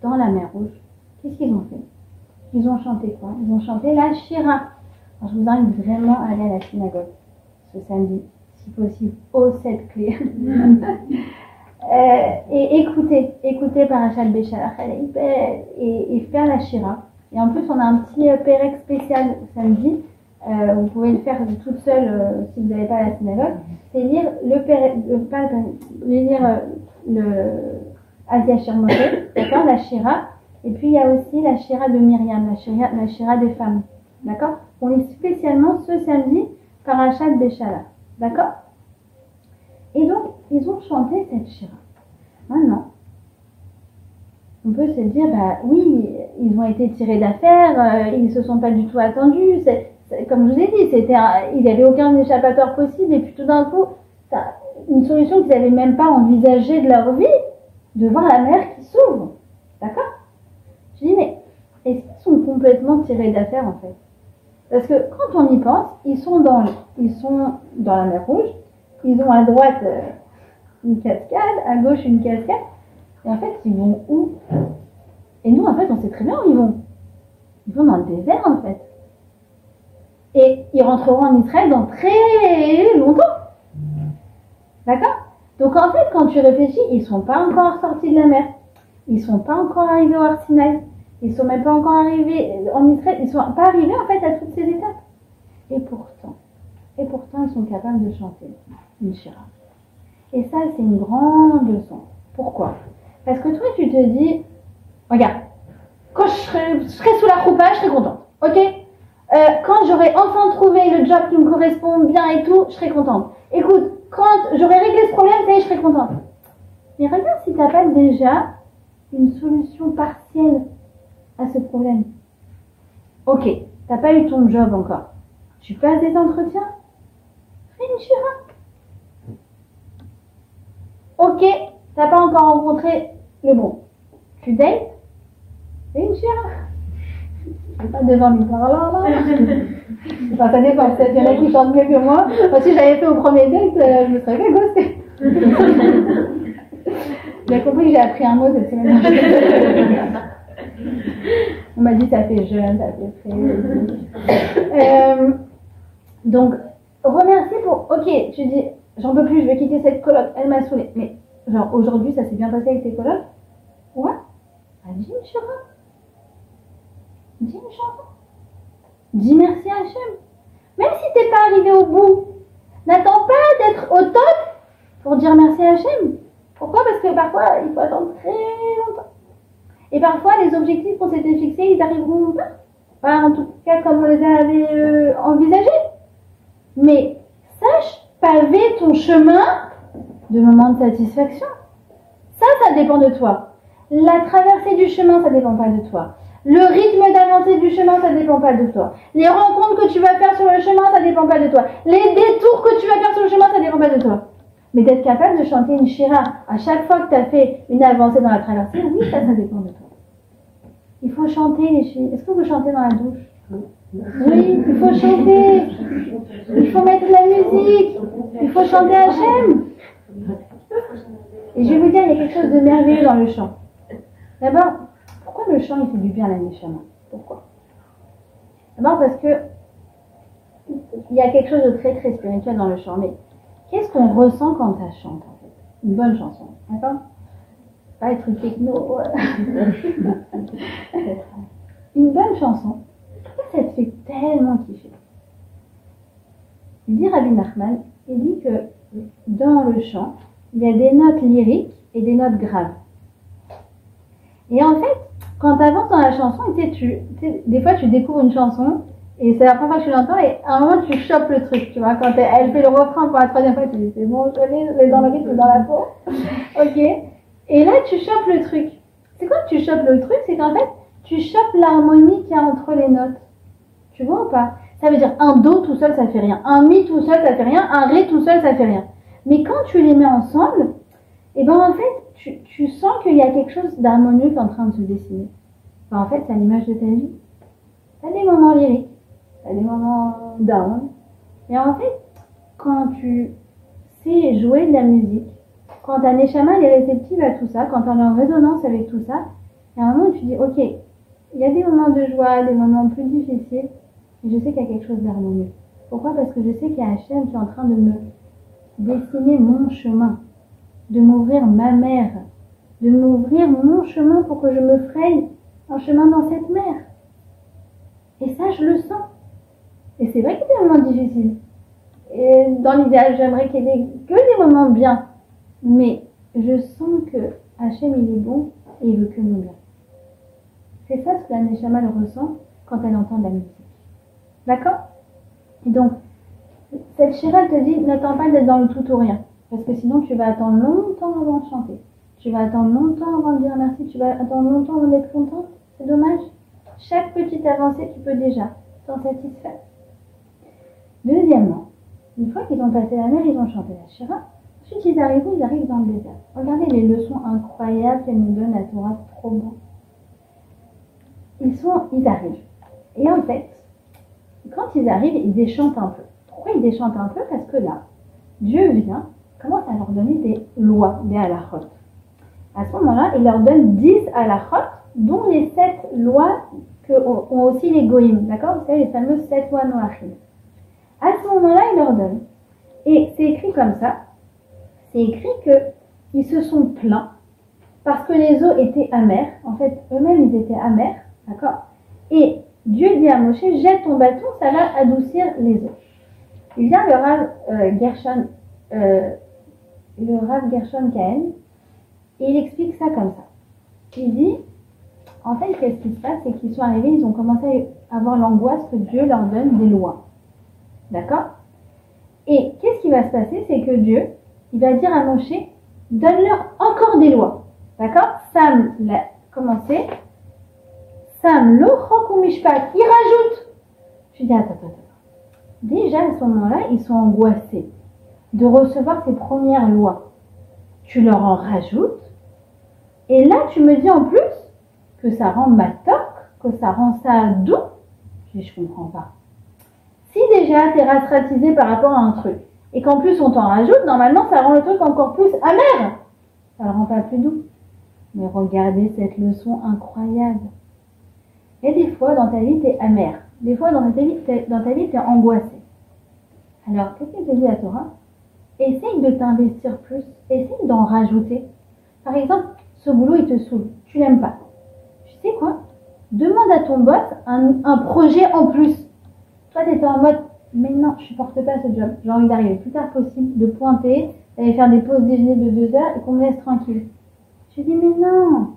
dans la mer Rouge, qu'est-ce qu'ils ont fait? Ils ont chanté quoi? Ils ont chanté la Shira. Alors, je vous invite vraiment à aller à la synagogue ce samedi, si possible, aux 7 clés. Et écoutez Parashat Béchalach, elle est hyper, et faire la Shira. Et en plus, on a un petit pérec spécial samedi. Vous pouvez le faire toute seule si vous n'allez pas à la synagogue. C'est lire le Asia Shirmoté, d'accord, la Shira. Et puis il y a aussi la Shira de Myriam, la Shira des femmes, d'accord. On lit spécialement ce samedi Parashat Béchalach, d'accord. Et donc ils ont chanté cette Shira. Maintenant, on peut se dire, bah oui, ils ont été tirés d'affaire, ils se sont pas du tout attendus. Comme je vous ai dit, il n'y avait aucun échappatoire possible, et puis tout d'un coup, une solution qu'ils n'avaient même pas envisagée de leur vie, de voir la mer qui s'ouvre. D'accord? Je dis, mais est-ce qu'ils sont complètement tirés d'affaire en fait? Parce que quand on y pense, ils sont dans la mer Rouge, ils ont à droite une cascade, à gauche une cascade, et en fait, ils vont où? Et nous, en fait, on sait très bien où ils vont. Ils vont dans le désert en fait. Et ils rentreront en Israël dans très longtemps. D'accord? Donc en fait, quand tu réfléchis, ils ne sont pas encore sortis de la mer. Ils ne sont pas encore arrivés au Har Sinaï. Ils ne sont même pas encore arrivés en Israël. Ils ne sont pas arrivés en fait à toutes ces étapes. Et pourtant, ils sont capables de chanter une Shira. Et ça, c'est une grande leçon. Pourquoi? Parce que toi, tu te dis, regarde, quand je serai sous la choupa, je serai contente. Ok? Quand j'aurai enfin trouvé le job qui me correspond bien et tout, je serai contente. Écoute, quand j'aurai réglé ce problème, ça y est, je serai contente. Mais regarde si tu n'as pas déjà une solution partielle à ce problème. Ok, tu n'as pas eu ton job encore. Tu passes des entretiens? Fais une Shira. Ok, tu n'as pas encore rencontré le bon. Tu dates? Fais une Shira. Pas devant lui. Enfin, ça dépend. Peut-être qu'il y en a qui chantent mieux que moi. Moi, si j'avais fait au premier date, je me serais fait ghoster. J'ai compris que j'ai appris un mot cette semaine. On m'a dit ça fait jeune, ça fait frais. Donc, remercie pour. Ok, tu dis, j'en peux plus, je vais quitter cette coloc. Elle m'a saoulée. Mais, genre, aujourd'hui, ça s'est bien passé avec tes colocs? Ouais. Vas-y, une Shira. Dis une chanson. Dis merci à Hachem. Même si t'es pas arrivé au bout, n'attends pas d'être au top pour dire merci à Hachem. Pourquoi? Parce que parfois, il faut attendre très longtemps. Et parfois, les objectifs qu'on s'était fixés, ils n'arriveront pas. Enfin, en tout cas, comme on les avait envisagés. Mais sache paver ton chemin de moments de satisfaction. Ça dépend de toi. La traversée du chemin, ça dépend pas de toi. Le rythme d'avancée du chemin, ça dépend pas de toi. Les rencontres que tu vas faire sur le chemin, ça dépend pas de toi. Les détours que tu vas faire sur le chemin, ça dépend pas de toi. Mais d'être capable de chanter une Shira à chaque fois que tu as fait une avancée dans la traversée, oui, ça dépend de toi. Il faut chanter les Shiras. Est-ce que vous chantez dans la douche? Oui, il faut chanter. Il faut mettre de la musique. Il faut chanter Hachem. Et je vais vous dire, il y a quelque chose de merveilleux dans le chant. D'abord, pourquoi le chant il fait du bien à la Neshama? Pourquoi? D'abord parce que il y a quelque chose de très très spirituel dans le chant. Mais qu'est-ce qu'on ressent quand ça chante en fait? Une bonne chanson, d'accord? Pas les trucs techno. Une bonne chanson, ça te fait tellement kiffer. Il dit Rabbi Nachman, il dit que dans le chant, il y a des notes lyriques et des notes graves. Et en fait, quand tu avances dans la chanson, des fois tu découvres une chanson et c'est la première fois que tu l'entends et à un moment tu chopes le truc, tu vois. Quand elle fait le refrain pour la troisième fois, tu dis c'est bon, je l'ai dans le rythme, dans la peau. Ok. Et là tu chopes le truc. C'est quand tu chopes le truc, c'est qu'en fait tu chopes l'harmonie qu'il y a entre les notes. Tu vois ou pas? Ça veut dire un do tout seul ça fait rien, un mi tout seul ça fait rien, un ré tout seul ça fait rien. Mais quand tu les mets ensemble, et ben en fait tu sens qu'il y a quelque chose d'harmonieux qui est en train de se dessiner. Ben, en fait c'est à l'image de ta vie. T'as des moments lyriques, t'as des moments down. Et en fait, quand tu sais jouer de la musique, quand ta neshama est réceptive à tout ça, quand tu es en résonance avec tout ça, il y a un moment où tu dis ok, il y a des moments de joie, des moments plus difficiles, mais je sais qu'il y a quelque chose d'harmonieux. Pourquoi? Parce que je sais qu'il y a Hachem qui est en train de me dessiner mon chemin, de m'ouvrir ma mer, de m'ouvrir mon chemin pour que je me fraye un chemin dans cette mer. Et ça, je le sens. Et c'est vrai qu'il y a des moments difficiles. Et dans l'idéal, j'aimerais qu'il y ait que des moments bien. Mais je sens que Hachem, il est bon et il veut que nous bien. C'est ça ce que la Neshama le ressent quand elle entend de la musique. D'accord? Et donc, cette Shira te dit, n'attends pas d'être dans le tout ou rien. Parce que sinon, tu vas attendre longtemps avant de chanter. Tu vas attendre longtemps avant de dire merci. Tu vas attendre longtemps avant d'être content. C'est dommage. Chaque petite avancée, tu peux déjà t'en satisfaire. Deuxièmement, une fois qu'ils ont passé la mer, ils ont chanté la Shira. Ensuite, ils arrivent dans le désert. Regardez les leçons incroyables qu'elle nous donne, la Torah, c'est trop beau. Ils arrivent. Et en fait, quand ils arrivent, ils déchantent un peu. Pourquoi ils déchantent un peu? Parce que là, Dieu vient, commence à leur donner des lois, des halachot. À ce moment-là, il leur donne 10 halachot, dont les 7 lois ont aussi les goïms. D'accord? Vous savez, les fameuses 7 lois noachim. À ce moment-là, il leur donne. Et c'est écrit comme ça. C'est écrit qu'ils se sont plaints parce que les eaux étaient amères. En fait, eux-mêmes, ils étaient amers. D'accord? Et Dieu dit à Moshe, jette ton bâton, ça va adoucir les eaux. Il vient le Rav Gershon Kahen, et il explique ça comme ça. Il dit, en fait, qu'est-ce qui se passe? C'est qu'ils sont arrivés, ils ont commencé à avoir l'angoisse que Dieu leur donne des lois. D'accord? Et qu'est-ce qui va se passer? C'est que Dieu, il va dire à Moshe, donne-leur encore des lois. D'accord? Sam l'a commencé. Sam lo chok ou mishpat. Il rajoute. Je dis, attends. Déjà, à ce moment-là, ils sont angoissés de recevoir ces premières lois. Tu leur en rajoutes. Et là, tu me dis en plus que ça rend matok, que ça rend ça doux. Je dis, je comprends pas. Si déjà, tu es rastratisé par rapport à un truc, et qu'en plus on t'en rajoute, normalement, ça rend le truc encore plus amer. Ça le rend pas plus doux. Mais regardez cette leçon incroyable. Et des fois, dans ta vie, tu es amer. Des fois, dans ta vie, tu es angoissé. Alors, qu'est-ce que te dit la Torah? Essaye de t'investir plus. Essaye d'en rajouter. Par exemple, ce boulot, il te saoule. Tu l'aimes pas. Tu sais quoi? Demande à ton boss un projet en plus. Toi, tu étais en mode, mais non, je supporte pas ce job. J'ai envie d'arriver le plus tard possible, de pointer, d'aller faire des pauses déjeuner de 2 heures et qu'on me laisse tranquille. Je dis, mais non.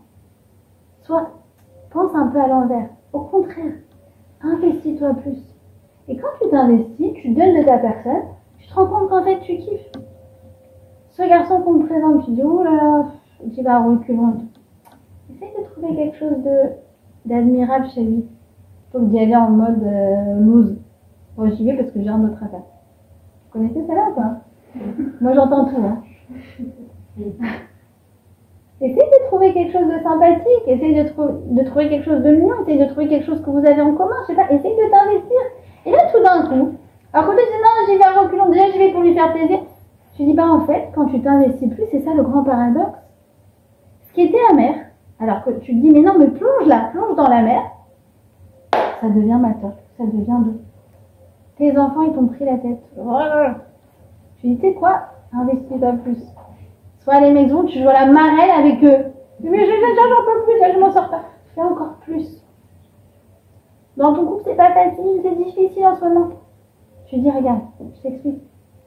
Pense un peu à l'envers. Au contraire, investis-toi plus. Et quand tu t'investis, tu donnes de ta personne, tu te rends compte qu'en fait, tu kiffes. Ce garçon qu'on te présente, tu dis, oh là là, tu vas reculons. Essaye de trouver quelque chose d'admirable chez lui. Plutôt que d'y aller en mode loose. Bon, j'y vais parce que j'ai un autre affaire. Vous connaissez celle-là ou pas? Moi, j'entends tout. Hein. Essaye de trouver quelque chose de sympathique. Essaye de trouver quelque chose de mignon. Essaye de trouver quelque chose que vous avez en commun. Je sais pas, essaye de t'investir. Et là, tout d'un coup, alors quand tu dis non, j'y vais à reculons, déjà, j'y vais pour lui faire plaisir. Tu dis, en fait, quand tu t'investis plus, c'est ça le grand paradoxe. Ce qui était amer, alors que tu te dis, mais non, mais plonge dans la mer, ça devient matin, ça devient doux. Tes enfants, ils t'ont pris la tête. Tu dis, tu sais quoi? Investis-toi plus. Soit à la maison, tu joues à la marelle avec eux. Mais j'en peux plus, là, je m'en sors pas. Fais encore plus. Dans ton couple, c'est pas facile, c'est difficile en ce moment. Je lui dis, regarde, je t'explique.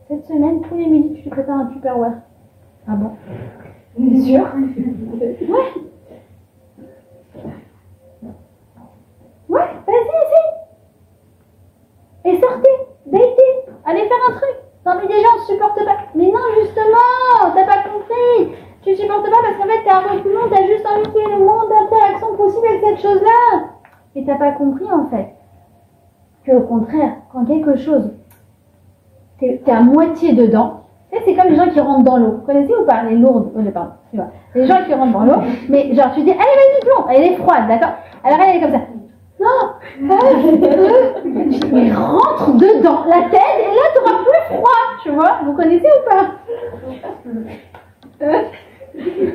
Cette semaine, tous les midis, tu te prépares un Tupperware. Ah bon? T'es sûr? Ouais. Ouais, vas-y, essaye. Et sortez, datez, allez faire un truc. Non mais déjà on supporte pas. Mais non justement, t'as pas compris. Tu supportes pas parce qu'en fait t'es un reculon, t'as juste envie qu'il y ait le moins d'interaction possible avec cette chose-là. Et t'as pas compris en fait que au contraire, quand quelque chose, t'es à moitié dedans, c'est comme les gens qui rentrent dans l'eau. Vous connaissez ou pas? Les lourdes, pardon, tu vois. Les gens qui rentrent dans l'eau, mais genre tu dis, allez vas-y plomb, elle est froide, d'accord? Alors elle est comme ça. Non, mais rentre dedans la tête et là t'auras plus froid, tu vois. Vous connaissez ou pas?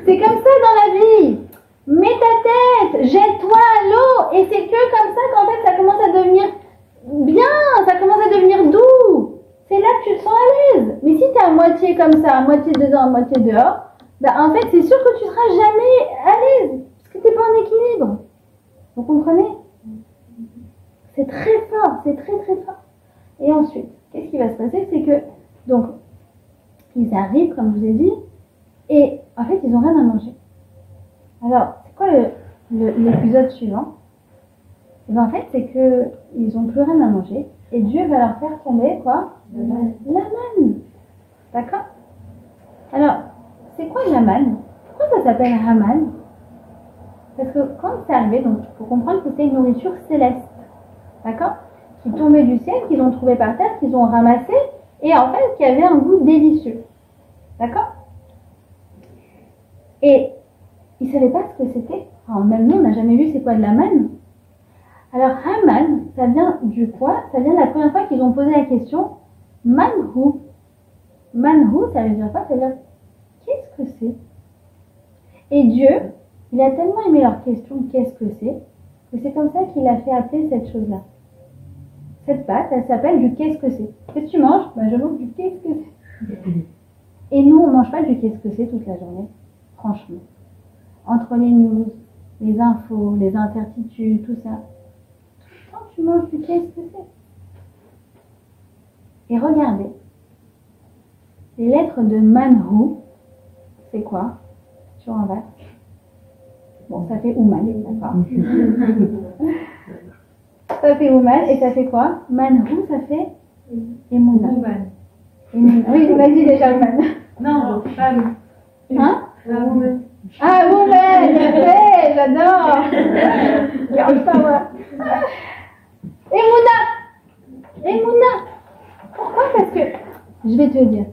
C'est comme ça dans la vie. Mets ta tête, jette-toi à l'eau et c'est que comme ça qu'en fait ça commence à devenir bien, ça commence à devenir doux. C'est là que tu te sens à l'aise. Mais si t'es à moitié comme ça, à moitié dedans, à moitié dehors, bah en fait c'est sûr que tu seras jamais à l'aise parce que t'es pas en équilibre. Vous comprenez? C'est très fort, c'est très très fort. Et ensuite, qu'est-ce qui va se passer? C'est que, donc, ils arrivent, comme je vous ai dit, et en fait, ils n'ont rien à manger. Alors, c'est quoi l'épisode suivant? Et bien, en fait, c'est qu'ils n'ont plus rien à manger, et Dieu va leur faire tomber, quoi? La manne. D'accord? Alors, c'est quoi la manne? Pourquoi ça s'appelle Haman? Parce que quand c'est arrivé, donc, il faut comprendre que c'est une nourriture céleste. D'accord? Qui tombait du ciel, qu'ils ont trouvé par terre, qu'ils ont ramassé, et en fait, qui avait un goût délicieux. D'accord? Et ils ne savaient pas ce que c'était. Alors, même nous, on n'a jamais vu c'est quoi de la manne. Alors, Haman, ça vient du quoi? Ça vient de la première fois qu'ils ont posé la question, Manhu. Manhu, ça veut dire quoi? Ça veut dire, qu'est-ce que c'est? Et Dieu, il a tellement aimé leur question, qu'est-ce que c'est comme ça qu'il a fait appeler cette chose-là. Cette pâte, elle s'appelle du qu'est-ce que c'est. Qu'est-ce que tu manges? Ben, je mange du qu'est-ce que c'est. Et nous, on ne mange pas du qu'est-ce que c'est toute la journée. Franchement. Entre les news, les infos, les incertitudes, tout ça. Tout le temps, tu manges du qu'est-ce que c'est. Et regardez. Les lettres de Manhu, c'est quoi? Sur un verre. Bon, ça fait Ouman, d'accord. Ça fait Ouman, et ça fait quoi? Manhu, ça fait Emouna. Oui, on a dit déjà Ouman. Non, femme. Hein? Woman. Ah, Ouman, parfait, j'adore. Girl power. Emouna. Pourquoi? Parce que, je vais te dire,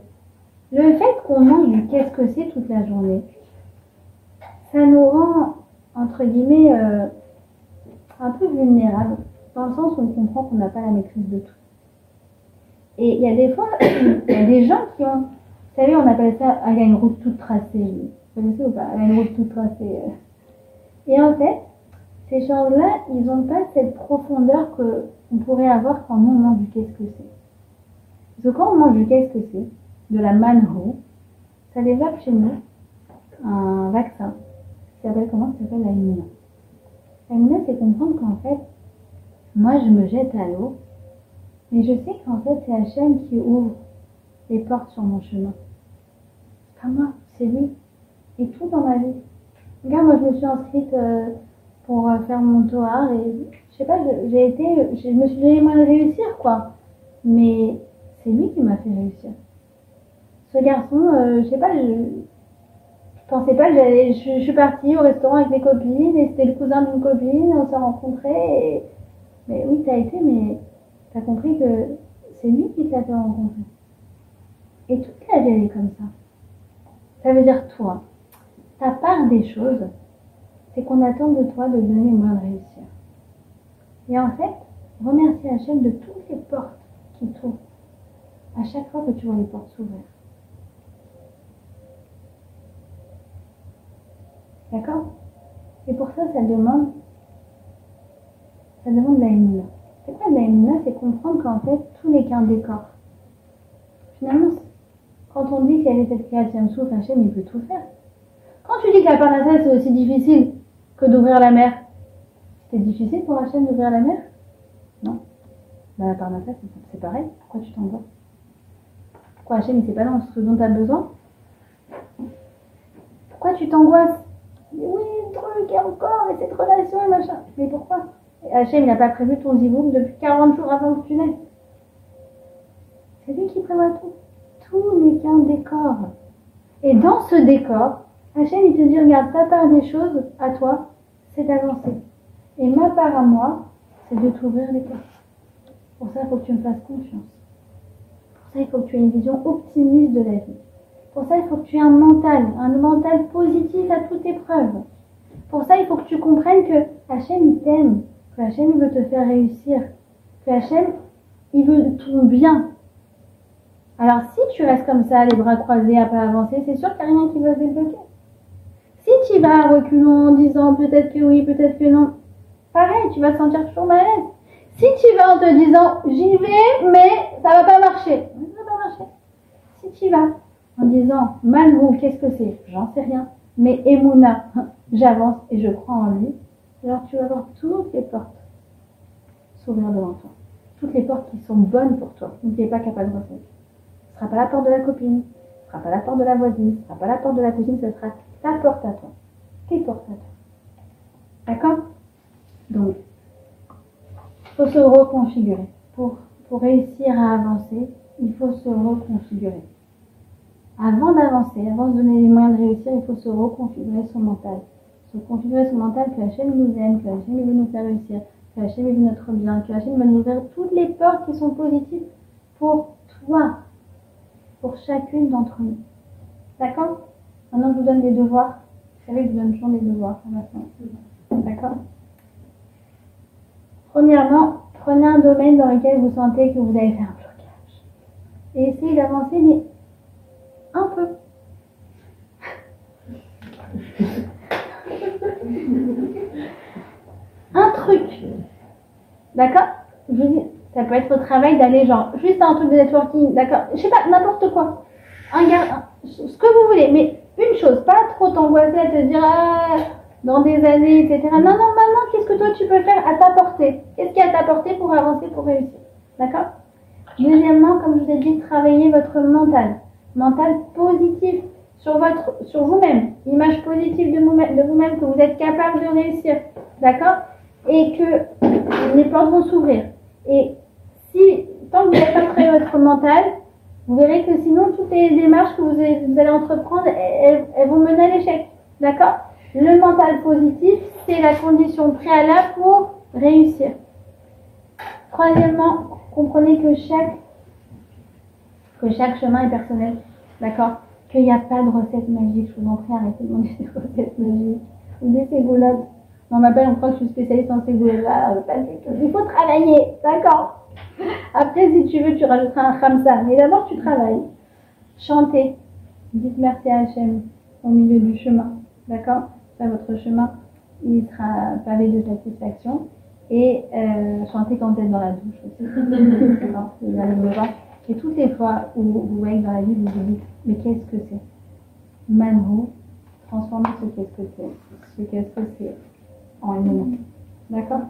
le fait qu'on mange du qu'est-ce que c'est toute la journée, ça nous rend, entre guillemets, un peu vulnérables, dans le sens où on comprend qu'on n'a pas la maîtrise de tout. Et il y a des fois, il y a des gens qui ont, vous savez, on appelle ça, il y a une route toute tracée, vous connaissez ou pas? Il y a une route toute tracée. Et en fait, ces gens-là, ils n'ont pas cette profondeur qu'on pourrait avoir quand nous on mange du qu'est-ce que c'est. Parce que quand on mange du qu'est-ce que c'est, de la manhu, ça développe chez nous un vaccin qui s'appelle comment? Ça s'appelle la Imuna. La Imuna, c'est comprendre qu'en fait, moi je me jette à l'eau, mais je sais qu'en fait c'est Hachem qui ouvre les portes sur mon chemin. C'est pas moi, c'est lui. Et tout dans ma vie. Regarde, moi je me suis inscrite pour faire mon Tohar et je sais pas, je me suis donné moyen de réussir quoi. Mais c'est lui qui m'a fait réussir. Ce garçon, je sais pas, je pensais pas que je suis partie au restaurant avec mes copines et c'était le cousin d'une copine, on s'est rencontrés et... Mais oui, t'as été, mais t'as compris que c'est lui qui t'a fait rencontrer. Et toute la vie, elle est comme ça. Ça veut dire toi, ta part des choses, c'est qu'on attend de toi de donner moins de réussir. Et en fait, remercie Hachem de toutes les portes qui t'ouvrent. À chaque fois que tu vois les portes s'ouvrir. D'accord? Et pour ça, ça demande de la émuna. C'est quoi de la émuna? C'est comprendre qu'en fait, tout n'est qu'un décor. Finalement, quand on dit qu'il y avait cette création souffle, Hachem, il peut tout faire. Quand tu dis que la parnassa, c'est aussi difficile que d'ouvrir la mer, c'était difficile pour Hachem d'ouvrir la mer? Non. Bah, par ma place, c'est pareil. Pourquoi tu t'angoisses? Pourquoi Hachem, il sait pas dans ce dont tu as besoin? Pourquoi tu t'angoisses? Oui, le truc, et encore, et cette relation, et machin. Mais pourquoi? Hachem, il n'a pas prévu ton zivoum depuis 40 jours avant que tu naisses. C'est lui qui prévoit tout. Tout n'est qu'un décor. Et dans ce décor, Hachem, il te dit, regarde, ta part des choses, à toi, c'est d'avancer. Et ma part à moi, c'est de t'ouvrir les portes. Pour ça, il faut que tu me fasses confiance. Pour ça, il faut que tu aies une vision optimiste de la vie. Pour ça, il faut que tu aies un mental positif à toute épreuve. Pour ça, il faut que tu comprennes que Hachem, il t'aime, que Hachem, il veut te faire réussir, que Hachem, il veut ton bien. Alors, si tu restes comme ça, les bras croisés, à pas avancer, c'est sûr qu'il n'y a rien qui va se débloquer. Si tu vas à reculons en disant peut-être que oui, peut-être que non, pareil, tu vas te sentir toujours mal à l'aise. Si tu vas en te disant j'y vais, mais ça va pas marcher, ça va pas marcher. Si tu vas en disant Malgrou, qu'est-ce que c'est? J'en sais rien. Mais Emouna, j'avance et je crois en lui. Alors tu vas voir toutes les portes s'ouvrir devant toi. Toutes les portes qui sont bonnes pour toi. N'oubliez pas qu'il n'y a pas de recette. Ce ne sera pas la porte de la copine, ce ne sera pas la porte de la voisine, ce ne sera pas la porte de la cousine, ce sera ta porte à toi. Tes portes à toi. D'accord? Donc, il faut se reconfigurer. Pour réussir à avancer, il faut se reconfigurer. Avant d'avancer, avant de donner les moyens de réussir, il faut se reconfigurer son mental. Se configurer son mental que Hachem nous aime, que Hachem veut nous faire réussir, que Hachem veut notre bien, que Hachem va nous ouvrir toutes les portes qui sont positives pour toi, pour chacune d'entre nous. D'accord? Maintenant, je vous donne des devoirs. Vous savez que je vous donne toujours des devoirs maintenant. D'accord? Premièrement, prenez un domaine dans lequel vous sentez que vous avez fait un blocage. Et essayez d'avancer, mais un peu. Un truc. D'accord? Je vous dis, ça peut être au travail d'aller genre, juste un truc de networking, d'accord? Je sais pas, n'importe quoi. Ce que vous voulez, mais une chose, pas trop t'angoisser à te dire, dans des années, etc. Non, maintenant, qu'est-ce que toi tu peux faire à ta portée? Qu'est-ce qui est à ta portée pour avancer, pour réussir? D'accord? Deuxièmement, comme je vous ai dit, travaillez votre mental. Mental positif sur vous-même. Image positive de vous-même, que vous êtes capable de réussir. D'accord? Et que les portes vont s'ouvrir. Et tant que vous n'avez pas travaillé votre mental, vous verrez que sinon, toutes les démarches que vous allez entreprendre, elles vont mener à l'échec. D'accord? Le mental positif, c'est la condition préalable pour réussir. Troisièmement, comprenez que chaque chemin est personnel. D'accord? Qu'il n'y a pas de recette magique. Je vous en prie, arrêtez de demander des recettes magiques. Ou des ségoulottes. On m'appelle, on croit que je suis spécialiste en ségoulottes. Il faut travailler. D'accord? Après, si tu veux, tu rajouteras un khamsa. Mais d'abord, tu travailles. Chantez. Dites merci à Hachem au milieu du chemin. D'accord? Ça, votre chemin, il sera pavé de satisfaction. Et chantez quand vous êtes dans la douche aussi. Non, vous allez me voir. Et toutes les fois où vous voyez que dans la vie, vous vous dites, mais qu'est-ce que c'est? Manhou, transformez ce qu'est-ce que c'est. Ce qu'est-ce que c'est en un moment. D'accord?